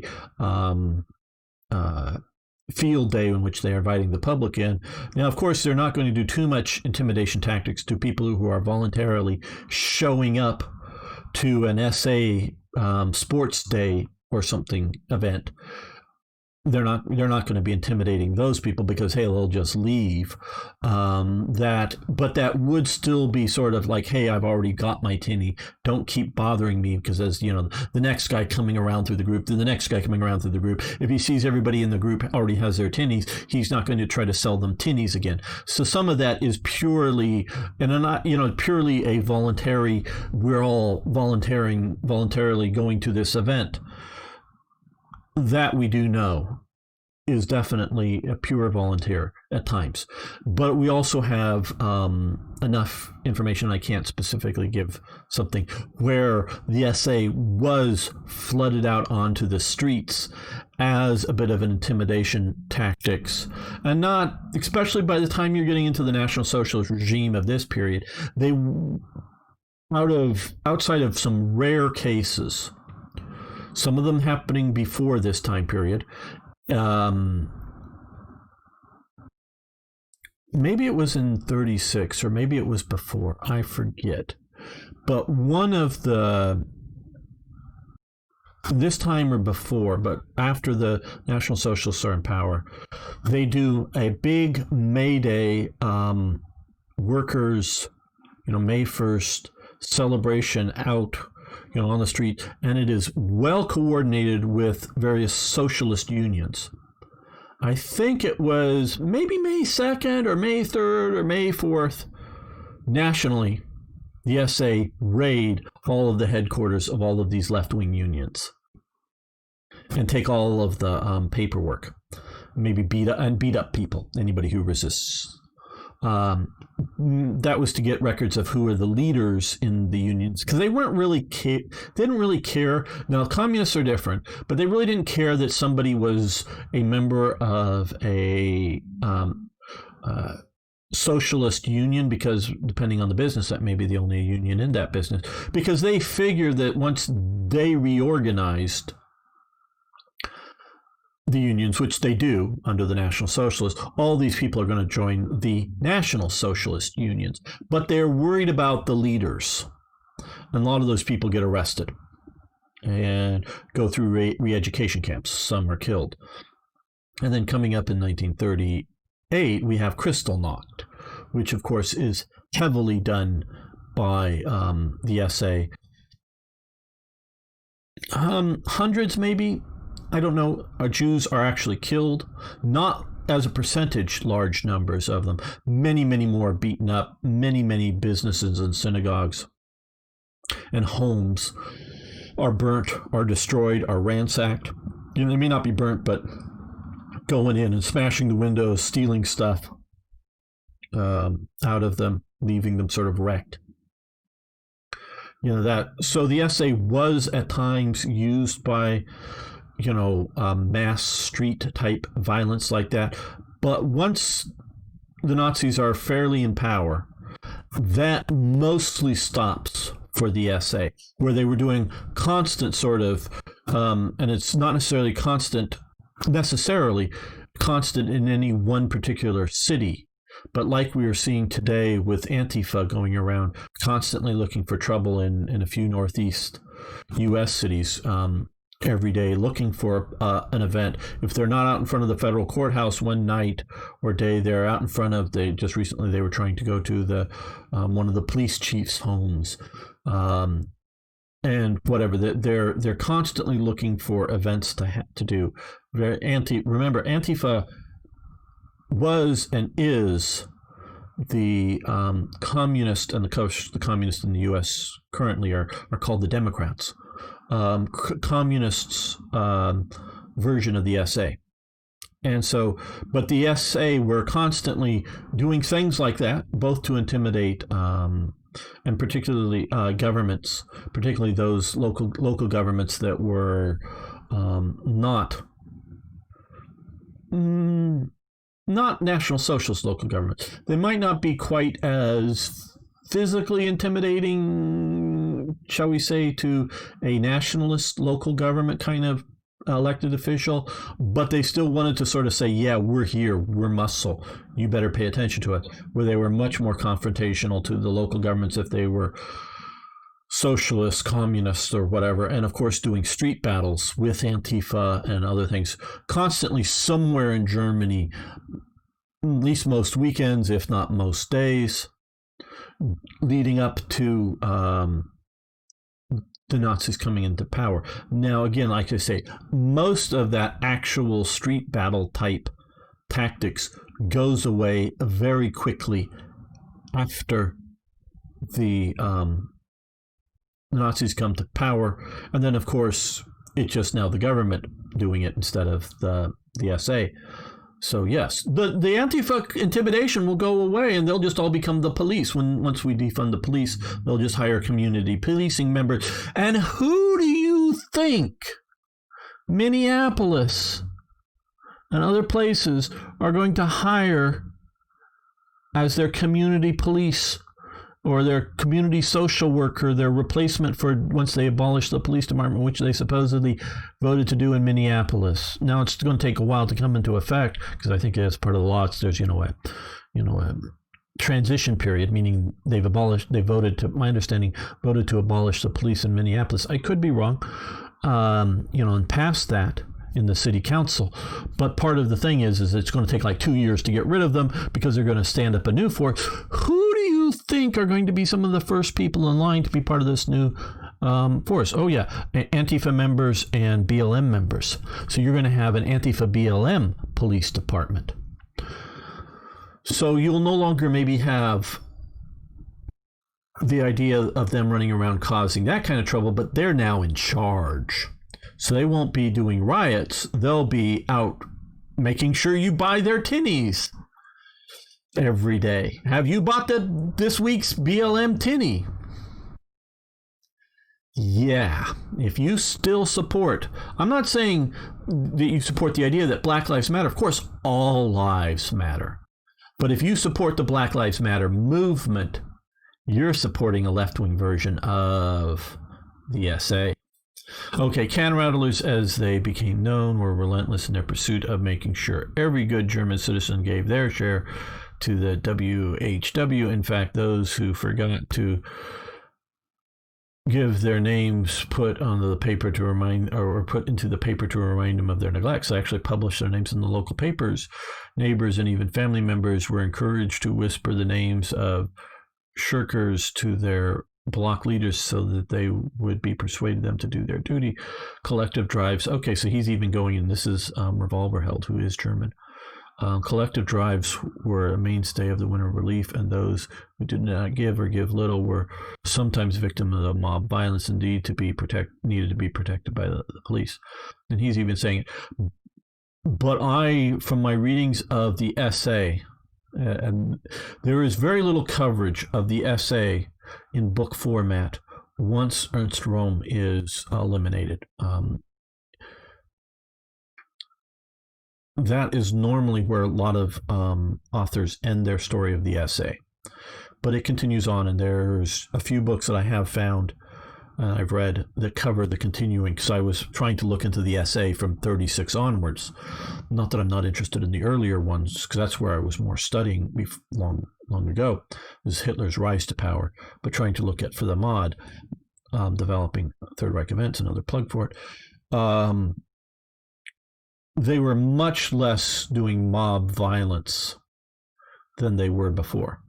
field day in which they're inviting the public in. Now, of course, they're not going to do too much intimidation tactics to people who are voluntarily showing up to an SA sports day or something event. they're not going to be intimidating those people because hey, they'll just leave. But that would still be sort of like, hey, I've already got my tinny, don't keep bothering me, because as you know, the next guy coming around through the group, then the next guy coming around through the group, if he sees everybody in the group already has their tinnies, he's not going to try to sell them tinnies again. So some of that is purely, and not, purely a voluntary, we're all voluntarily going to this event. That we do know is definitely a pure volunteer at times. But we also have enough information, I can't specifically give something, where the SA was flooded out onto the streets as a bit of an intimidation tactics. And not, especially by the time you're getting into the National Socialist regime of this period, they, outside of some rare cases, some of them happening before this time period. Maybe it was in 36 or maybe it was before, I forget. But one of this time or before, but after the National Socialists are in power, they do a big May Day workers, May 1st celebration out on the street, and it is well coordinated with various socialist unions. I think it was maybe May 2nd or May 3rd or May 4th. Nationally, the SA raid all of the headquarters of all of these left-wing unions and take all of the paperwork, maybe beat up people, anybody who resists. That was to get records of who are the leaders in the unions, because they didn't really care. Now, communists are different, but they really didn't care that somebody was a member of a socialist union, because depending on the business, that may be the only union in that business, because they figured that once they reorganized the unions, which they do under the National Socialists, all these people are going to join the National Socialist unions. But they're worried about the leaders. And a lot of those people get arrested and go through re-education camps. Some are killed. And then coming up in 1938, we have Kristallnacht, which of course is heavily done by the SA. Hundreds, maybe, I don't know, our Jews are actually killed, not as a percentage, large numbers of them. Many, many more beaten up. Many, many businesses and synagogues and homes are burnt, are destroyed, are ransacked. They may not be burnt, but going in and smashing the windows, stealing stuff out of them, leaving them sort of wrecked. So the SA was at times used by mass street type violence like that. But once the Nazis are fairly in power, that mostly stops for the SA, where they were doing constant sort of, and it's not necessarily constant in any one particular city, but like we are seeing today with Antifa going around, constantly looking for trouble in a few Northeast U.S. cities, every day, looking for an event. If they're not out in front of the federal courthouse one night or day, they're out in front of, just recently they were trying to go to the one of the police chief's homes, and whatever. They're constantly looking for events to do. Remember, Antifa was and is the communist, and the communists in the U.S. currently are called the Democrats. Communists' version of the SA. And so, but the SA were constantly doing things like that, both to intimidate and particularly governments, particularly those local governments that were not National Socialist local governments. They might not be quite as physically intimidating, shall we say, to a nationalist local government kind of elected official, but they still wanted to sort of say, yeah, we're here, we're muscle, you better pay attention to us, where they were much more confrontational to the local governments if they were socialists, communists, or whatever, and of course doing street battles with Antifa and other things constantly somewhere in Germany, at least most weekends, if not most days, leading up to the Nazis coming into power. Now, again, like I say, most of that actual street battle type tactics goes away very quickly after the Nazis come to power, and then of course it's just now the government doing it instead of the SA. So yes, the Antifa intimidation will go away, and they'll just all become the police. Once we defund the police, they'll just hire community policing members. And who do you think Minneapolis and other places are going to hire as their community police or their community social worker, their replacement for once they abolish the police department, which they supposedly voted to do in Minneapolis? Now it's going to take a while to come into effect because I think as part of the law, there's a transition period, meaning they voted to, my understanding, voted to abolish the police in Minneapolis. I could be wrong, and past that in the city council. But part of the thing is it's going to take like 2 years to get rid of them because they're going to stand up a new force. Who do you think are going to be some of the first people in line to be part of this new force? Oh yeah, Antifa members and BLM members. So you're going to have an Antifa BLM police department. So you'll no longer maybe have the idea of them running around causing that kind of trouble, but they're now in charge. So they won't be doing riots. They'll be out making sure you buy their tinnies every day. Have you bought this week's BLM tinny? Yeah. If you still support, I'm not saying that you support the idea that Black Lives Matter. Of course, all lives matter. But if you support the Black Lives Matter movement, you're supporting a left-wing version of the SA. Okay, can rattlers, as they became known, were relentless in their pursuit of making sure every good German citizen gave their share to the WHW. In fact, those who forgot to give their names put on the paper to remind, or put into the paper to remind them of their neglects, actually published their names in the local papers. Neighbors and even family members were encouraged to whisper the names of shirkers to their block leaders so that they would be persuaded them to do their duty. Collective drives. Okay, so he's even going in. This is Revolverheld, who is German. Collective drives were a mainstay of the winter relief, and those who did not give or give little were sometimes victims of mob violence, indeed needed to be protected by the police. And he's even saying it. But from my readings of the SA, and there is very little coverage of the SA in book format once Ernst Röhm is eliminated. That is normally where a lot of authors end their story of the SA. But it continues on, and there's a few books that I have found I've read that cover the continuing, because I was trying to look into the SA from 36 onwards. Not that I'm not interested in the earlier ones, because that's where I was more studying long ago. This is Hitler's rise to power, but trying to look at for the mod, developing Third Reich events, another plug for it. They were much less doing mob violence than they were before.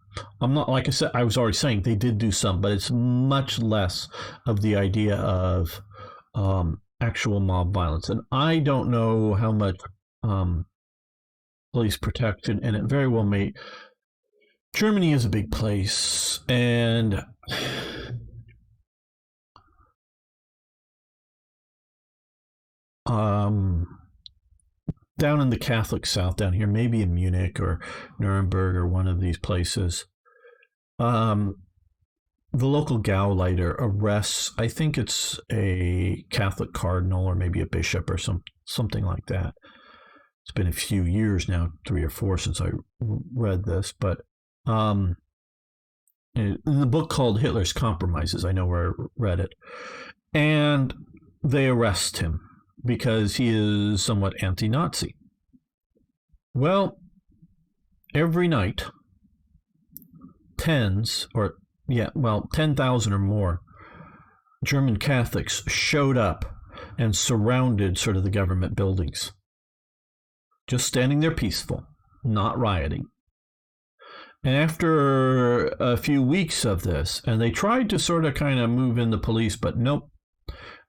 I'm not, like I said, I was already saying they did do some, but it's much less of the idea of actual mob violence. And I don't know how much police protection, and it very well may. Germany is a big place, and down in the Catholic South, down here, maybe in Munich or Nuremberg or one of these places, the local Gauleiter arrests, I think it's a Catholic cardinal or maybe a bishop or something like that. It's been a few years now, 3 or 4 since I read this, but in the book called Hitler's Compromises, I know where I read it, and they arrest him because he is somewhat anti-Nazi. Well, every night, 10,000 or more German Catholics showed up and surrounded sort of the government buildings, just standing there peaceful, not rioting. And after a few weeks of this, and they tried to sort of kind of move in the police, but nope.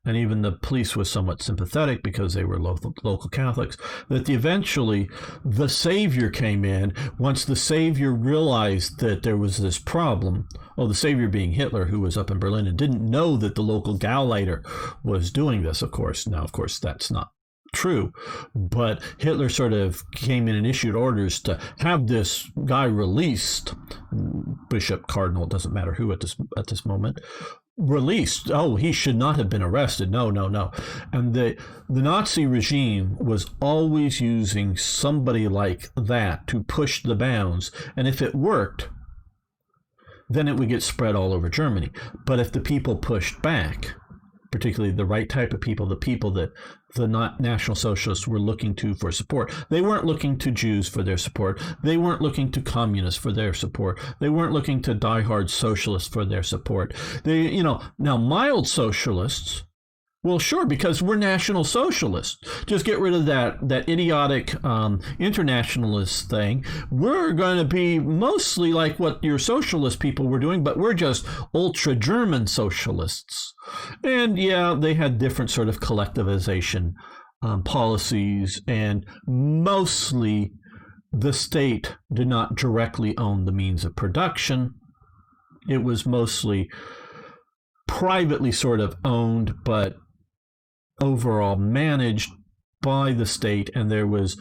And even the police was somewhat sympathetic because they were local Catholics, that eventually the Savior came in. Once the Savior realized that there was this problem, the Savior being Hitler, who was up in Berlin and didn't know that the local Gauleiter was doing this, of course. Now, of course, that's not true, but Hitler sort of came in and issued orders to have this guy released, bishop, cardinal, it doesn't matter who at this moment, released. He should not have been arrested. No. And the Nazi regime was always using somebody like that to push the bounds, and if it worked, then it would get spread all over Germany. But if the people pushed back, particularly the right type of people, the people that the National Socialists were looking to for support. They weren't looking to Jews for their support. They weren't looking to communists for their support. They weren't looking to diehard socialists for their support. Now mild socialists, well, sure, because we're National Socialists. Just get rid of that idiotic internationalist thing. We're going to be mostly like what your socialist people were doing, but we're just ultra-German socialists. And yeah, they had different sort of collectivization policies, and mostly the state did not directly own the means of production. It was mostly privately sort of owned, but overall managed by the state, and there was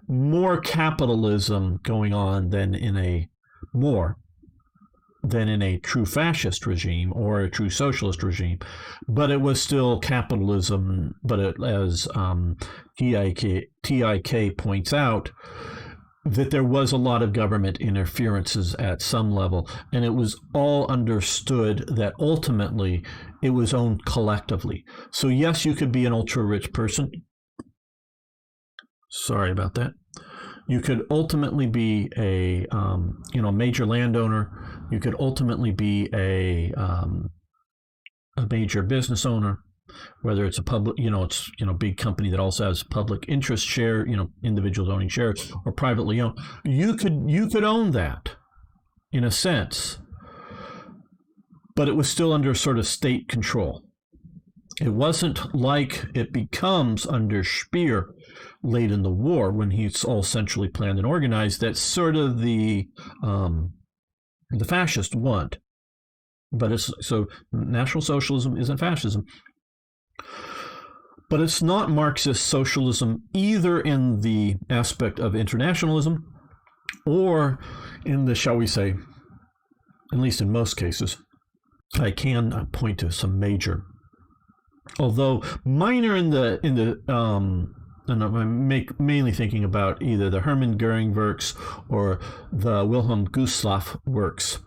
more capitalism going on than in a true fascist regime or a true socialist regime. But it was still capitalism, but as TIK points out, that there was a lot of government interferences at some level, and it was all understood that ultimately it was owned collectively. So yes, you could be an ultra-rich person. Sorry about that. You could ultimately be a major landowner. You could ultimately be a major business owner, whether it's a public, big company that also has public interest share, individuals owning shares, or privately owned. You could own that in a sense, but it was still under sort of state control. It wasn't like it becomes under Speer late in the war, when he's all centrally planned and organized. That's sort of the fascist want. But so National Socialism isn't fascism. But it's not Marxist socialism either in the aspect of internationalism or in the, shall we say, at least in most cases. I can point to some major, although minor in the and I'm mainly thinking about either the Hermann Goering works or the Wilhelm Gustloff works.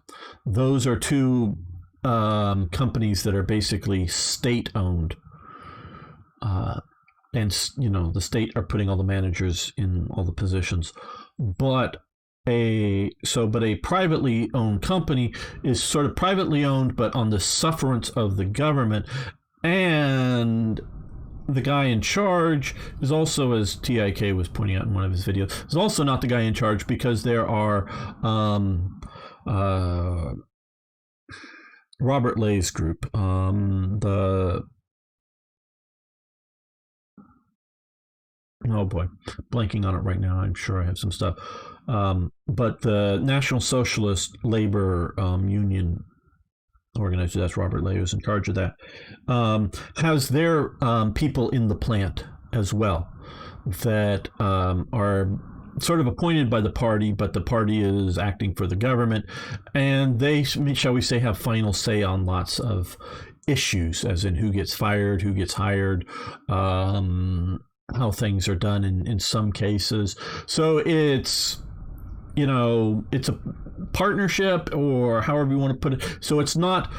Those are two companies that are basically state-owned. And the state are putting all the managers in all the positions, but a privately owned company is sort of privately owned, but on the sufferance of the government, and the guy in charge is also, as TIK was pointing out in one of his videos, is also not the guy in charge, because there are Robert Lay's group, oh boy, blanking on it right now. I'm sure I have some stuff. But the National Socialist Labor Union organizer, that's Robert Lay, who's in charge of that, has their people in the plant as well that are sort of appointed by the party, but the party is acting for the government. And they, shall we say, have final say on lots of issues, as in who gets fired, who gets hired, how things are done in some cases. So it's a partnership, or however you want to put it. So it's not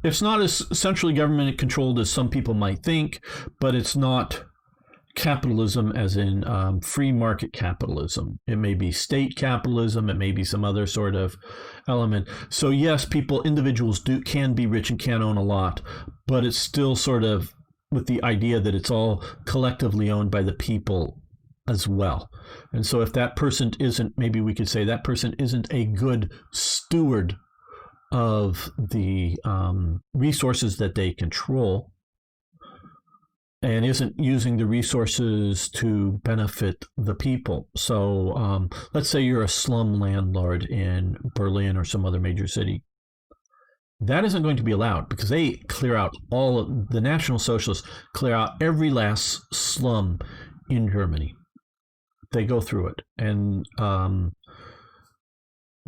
as centrally government controlled as some people might think, but it's not capitalism as in free market capitalism. It may be state capitalism, it may be some other sort of element. So yes, individuals can be rich and can own a lot, but it's still sort of with the idea that it's all collectively owned by the people as well. And so if that person isn't, maybe we could say that person isn't a good steward of the resources that they control, and isn't using the resources to benefit the people. So let's say you're a slum landlord in Berlin or some other major city. That isn't going to be allowed because they clear out all of the National Socialists, clear out every last slum in Germany. They go through it and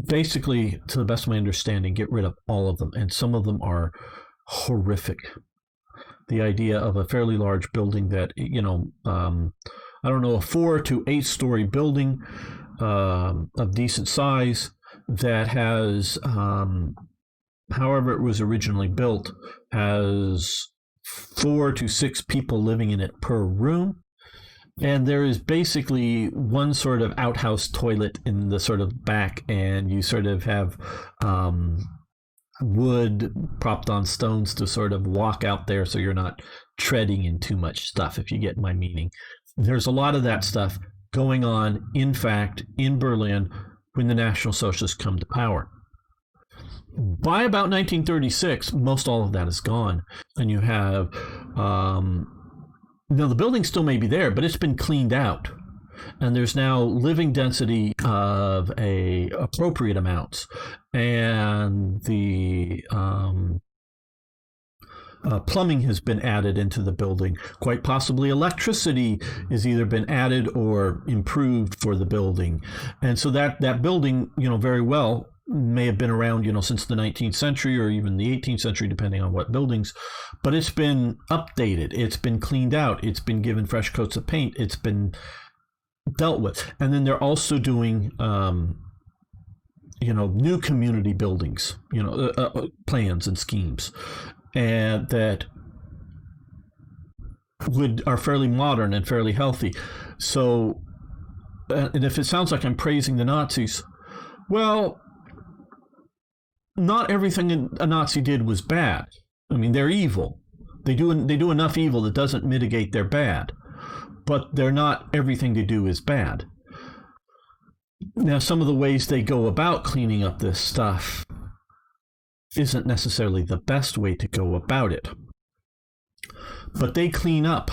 basically, to the best of my understanding, get rid of all of them. And some of them are horrific. The idea of a fairly large building that, I don't know, a 4 to 8 story building of decent size that has, however it was originally built, has 4 to 6 people living in it per room. And there is basically one sort of outhouse toilet in the sort of back, and you sort of have wood propped on stones to sort of walk out there so you're not treading in too much stuff, if you get my meaning. There's a lot of that stuff going on, in fact, in Berlin when the National Socialists come to power. By about 1936, most all of that is gone. And you have, the building still may be there, but it's been cleaned out. And there's now living density of a appropriate amounts, and the plumbing has been added into the building. Quite possibly electricity has either been added or improved for the building, and so that building, very well may have been around, since the 19th century or even the 18th century, depending on what buildings, but it's been updated, it's been cleaned out, it's been given fresh coats of paint, it's been dealt with. And then they're also doing new community buildings, plans and schemes, and that are fairly modern and fairly healthy. So, and if it sounds like I'm praising the Nazis, well, not everything a Nazi did was bad. I mean, they're evil. They do enough evil that doesn't mitigate their bad. But they're not everything they do is bad. Now, some of the ways they go about cleaning up this stuff isn't necessarily the best way to go about it. But they clean up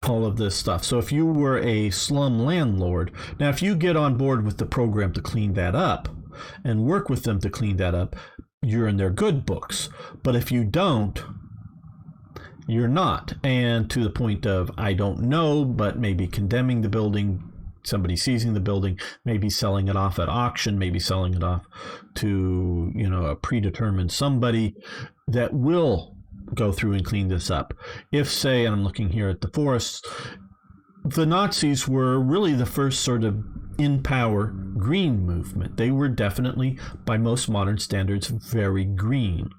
all of this stuff. So if you were a slum landlord, now if you get on board with the program to clean that up and work with them to clean that up, you're in their good books. But if you don't, you're not. And to the point of, I don't know, but maybe condemning the building, somebody seizing the building, maybe selling it off at auction, maybe selling it off to, a predetermined somebody that will go through and clean this up. If, say, and I'm looking here at the forests, the Nazis were really the first sort of in power green movement. They were definitely, by most modern standards, very green.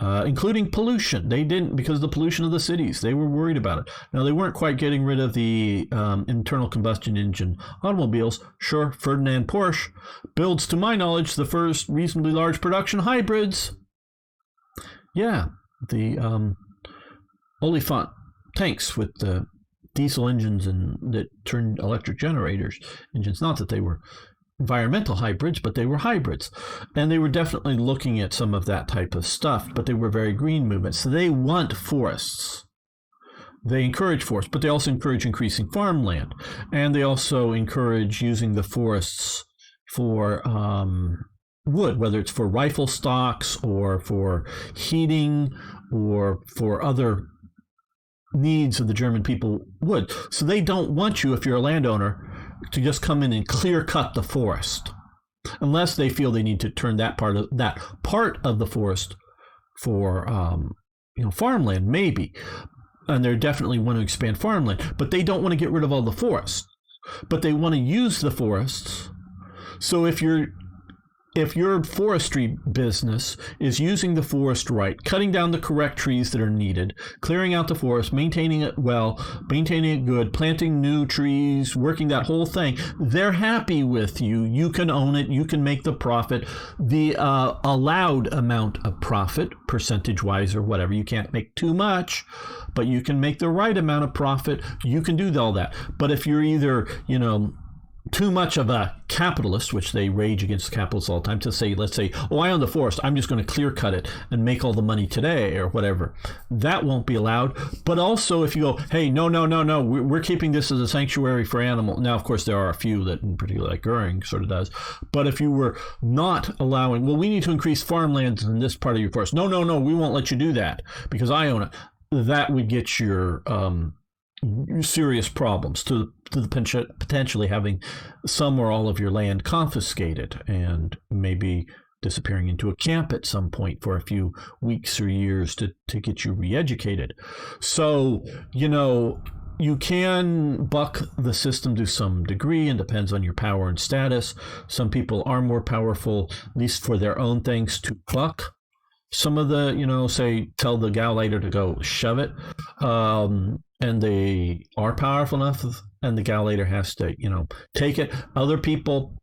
Including pollution. They didn't, because of the pollution of the cities. They were worried about it. Now, they weren't quite getting rid of the internal combustion engine automobiles. Sure, Ferdinand Porsche builds, to my knowledge, the first reasonably large production hybrids. Yeah, the Oliphant tanks with the diesel engines and that turned electric generators engines. Not that they were environmental hybrids, but they were hybrids. And they were definitely looking at some of that type of stuff, but they were very green movements. So they want forests. They encourage forests, but they also encourage increasing farmland. And they also encourage using the forests for wood, whether it's for rifle stocks or for heating or for other needs of the German people would. So they don't want you, if you're a landowner, to just come in and clear cut the forest, unless they feel they need to turn that part of the forest for farmland, maybe. And they definitely want to expand farmland, but they don't want to get rid of all the forests. But they want to use the forests. So if you're if your forestry business is using the forest right, cutting down the correct trees that are needed, clearing out the forest, maintaining it well, maintaining it good, planting new trees, working that whole thing, they're happy with you. You can own it. You can make the profit, the allowed amount of profit, percentage-wise or whatever. You can't make too much, but you can make the right amount of profit. You can do all that. But if you're either, too much of a capitalist, which they rage against capitalists all the time, to say, let's say, oh, I own the forest, I'm just going to clear cut it and make all the money today or whatever. That won't be allowed. But also if you go, hey, no, we're keeping this as a sanctuary for animals. Now, of course, there are a few that in particular, like Goering sort of does. But if you were not allowing, well, we need to increase farmlands in this part of your forest. No, we won't let you do that because I own it. That would get your serious problems to the potentially having some or all of your land confiscated and maybe disappearing into a camp at some point for a few weeks or years to get you re-educated. So, you can buck the system to some degree and depends on your power and status. Some people are more powerful, at least for their own things, to buck some of the, say, tell the gal later to go shove it. And they are powerful enough, and the gal later has to, take it. Other people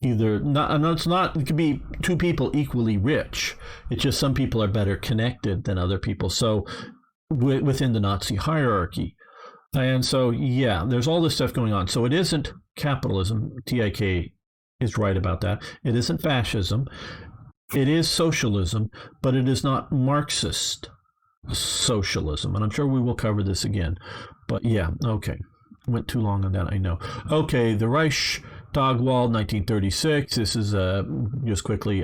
either not, and it's not, it could be two people equally rich. It's just some people are better connected than other people. So within the Nazi hierarchy. And so, yeah, there's all this stuff going on. So it isn't capitalism. TIK is right about that. It isn't fascism. It is socialism, but it is not Marxist socialism. And I'm sure we will cover this again. But yeah, okay. Went too long on that, I know. Okay, the Reichstag wall, 1936. This is just quickly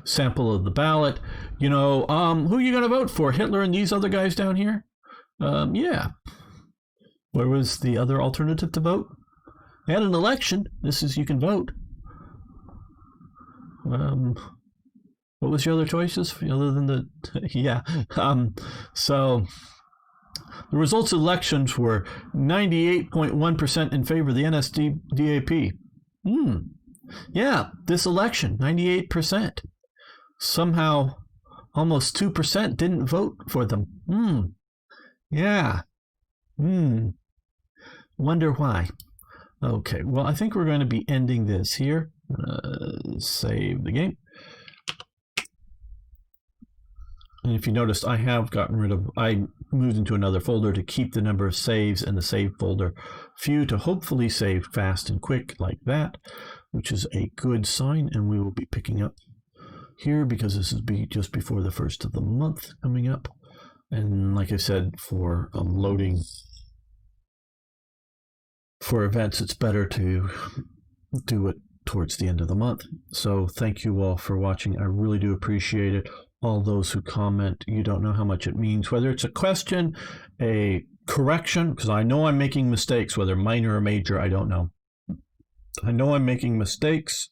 sample of the ballot. Who are you going to vote for? Hitler and these other guys down here? Yeah. Where was the other alternative to vote? They had an election. This is, you can vote. What was your other choices other than the, yeah. So the results of elections were 98.1% in favor of the NSDAP. Yeah, this election, 98%. Somehow almost 2% didn't vote for them. Yeah. Wonder why. Okay, well, I think we're going to be ending this here. Save the game. And if you noticed, I have I moved into another folder to keep the number of saves in the save folder few to hopefully save fast and quick like that, which is a good sign. And we will be picking up here because this is just before the first of the month coming up. And like I said, for loading for events, it's better to do it towards the end of the month. So thank you all for watching. I really do appreciate it. All those who comment, you don't know how much it means, whether it's a question, a correction, because I know I'm making mistakes, whether minor or major, I don't know. I know I'm making mistakes.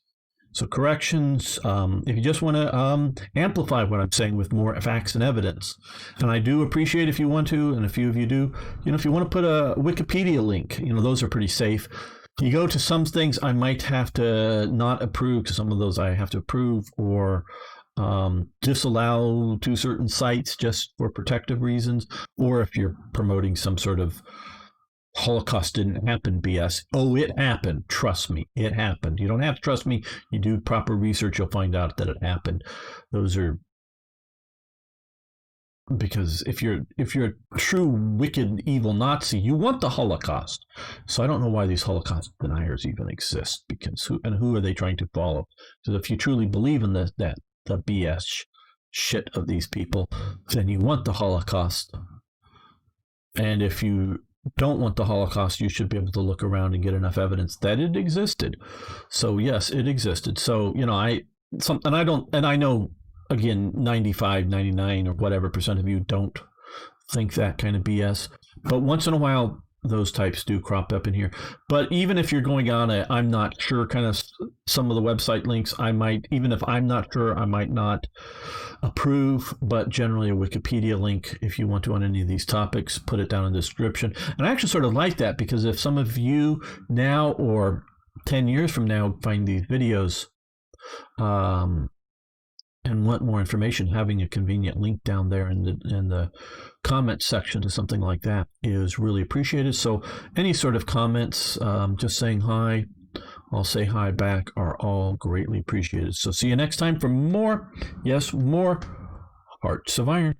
So corrections, if you just want to amplify what I'm saying with more facts and evidence. And I do appreciate if you want to, and a few of you do, if you want to put a Wikipedia link, those are pretty safe. You go to some things I might have to not approve, because some of those I have to approve, or disallow to certain sites just for protective reasons, or if you're promoting some sort of Holocaust didn't happen BS. Oh, it happened. Trust me, it happened. You don't have to trust me. You do proper research, you'll find out that it happened. Those are because if you're a true wicked evil Nazi, you want the Holocaust. So I don't know why these Holocaust deniers even exist, because who are they trying to follow? Because if you truly believe in the BS shit of these people, then you want the Holocaust. And if you don't want the Holocaust, you should be able to look around and get enough evidence that it existed. So yes, it existed. So I know, again, 95, 99 or whatever percent of you don't think that kind of BS, but once in a while those types do crop up in here. But even if you're going on I'm not sure kind of some of the website links, I might, even if I'm not sure, I might not approve, but generally a Wikipedia link, if you want to on any of these topics, put it down in the description. And I actually sort of like that, because if some of you now or 10 years from now find these videos and want more information, having a convenient link down there in the comment section to something like that is really appreciated. So any sort of comments, just saying hi, I'll say hi back, are all greatly appreciated. So see you next time for more, yes, more Hearts of Iron.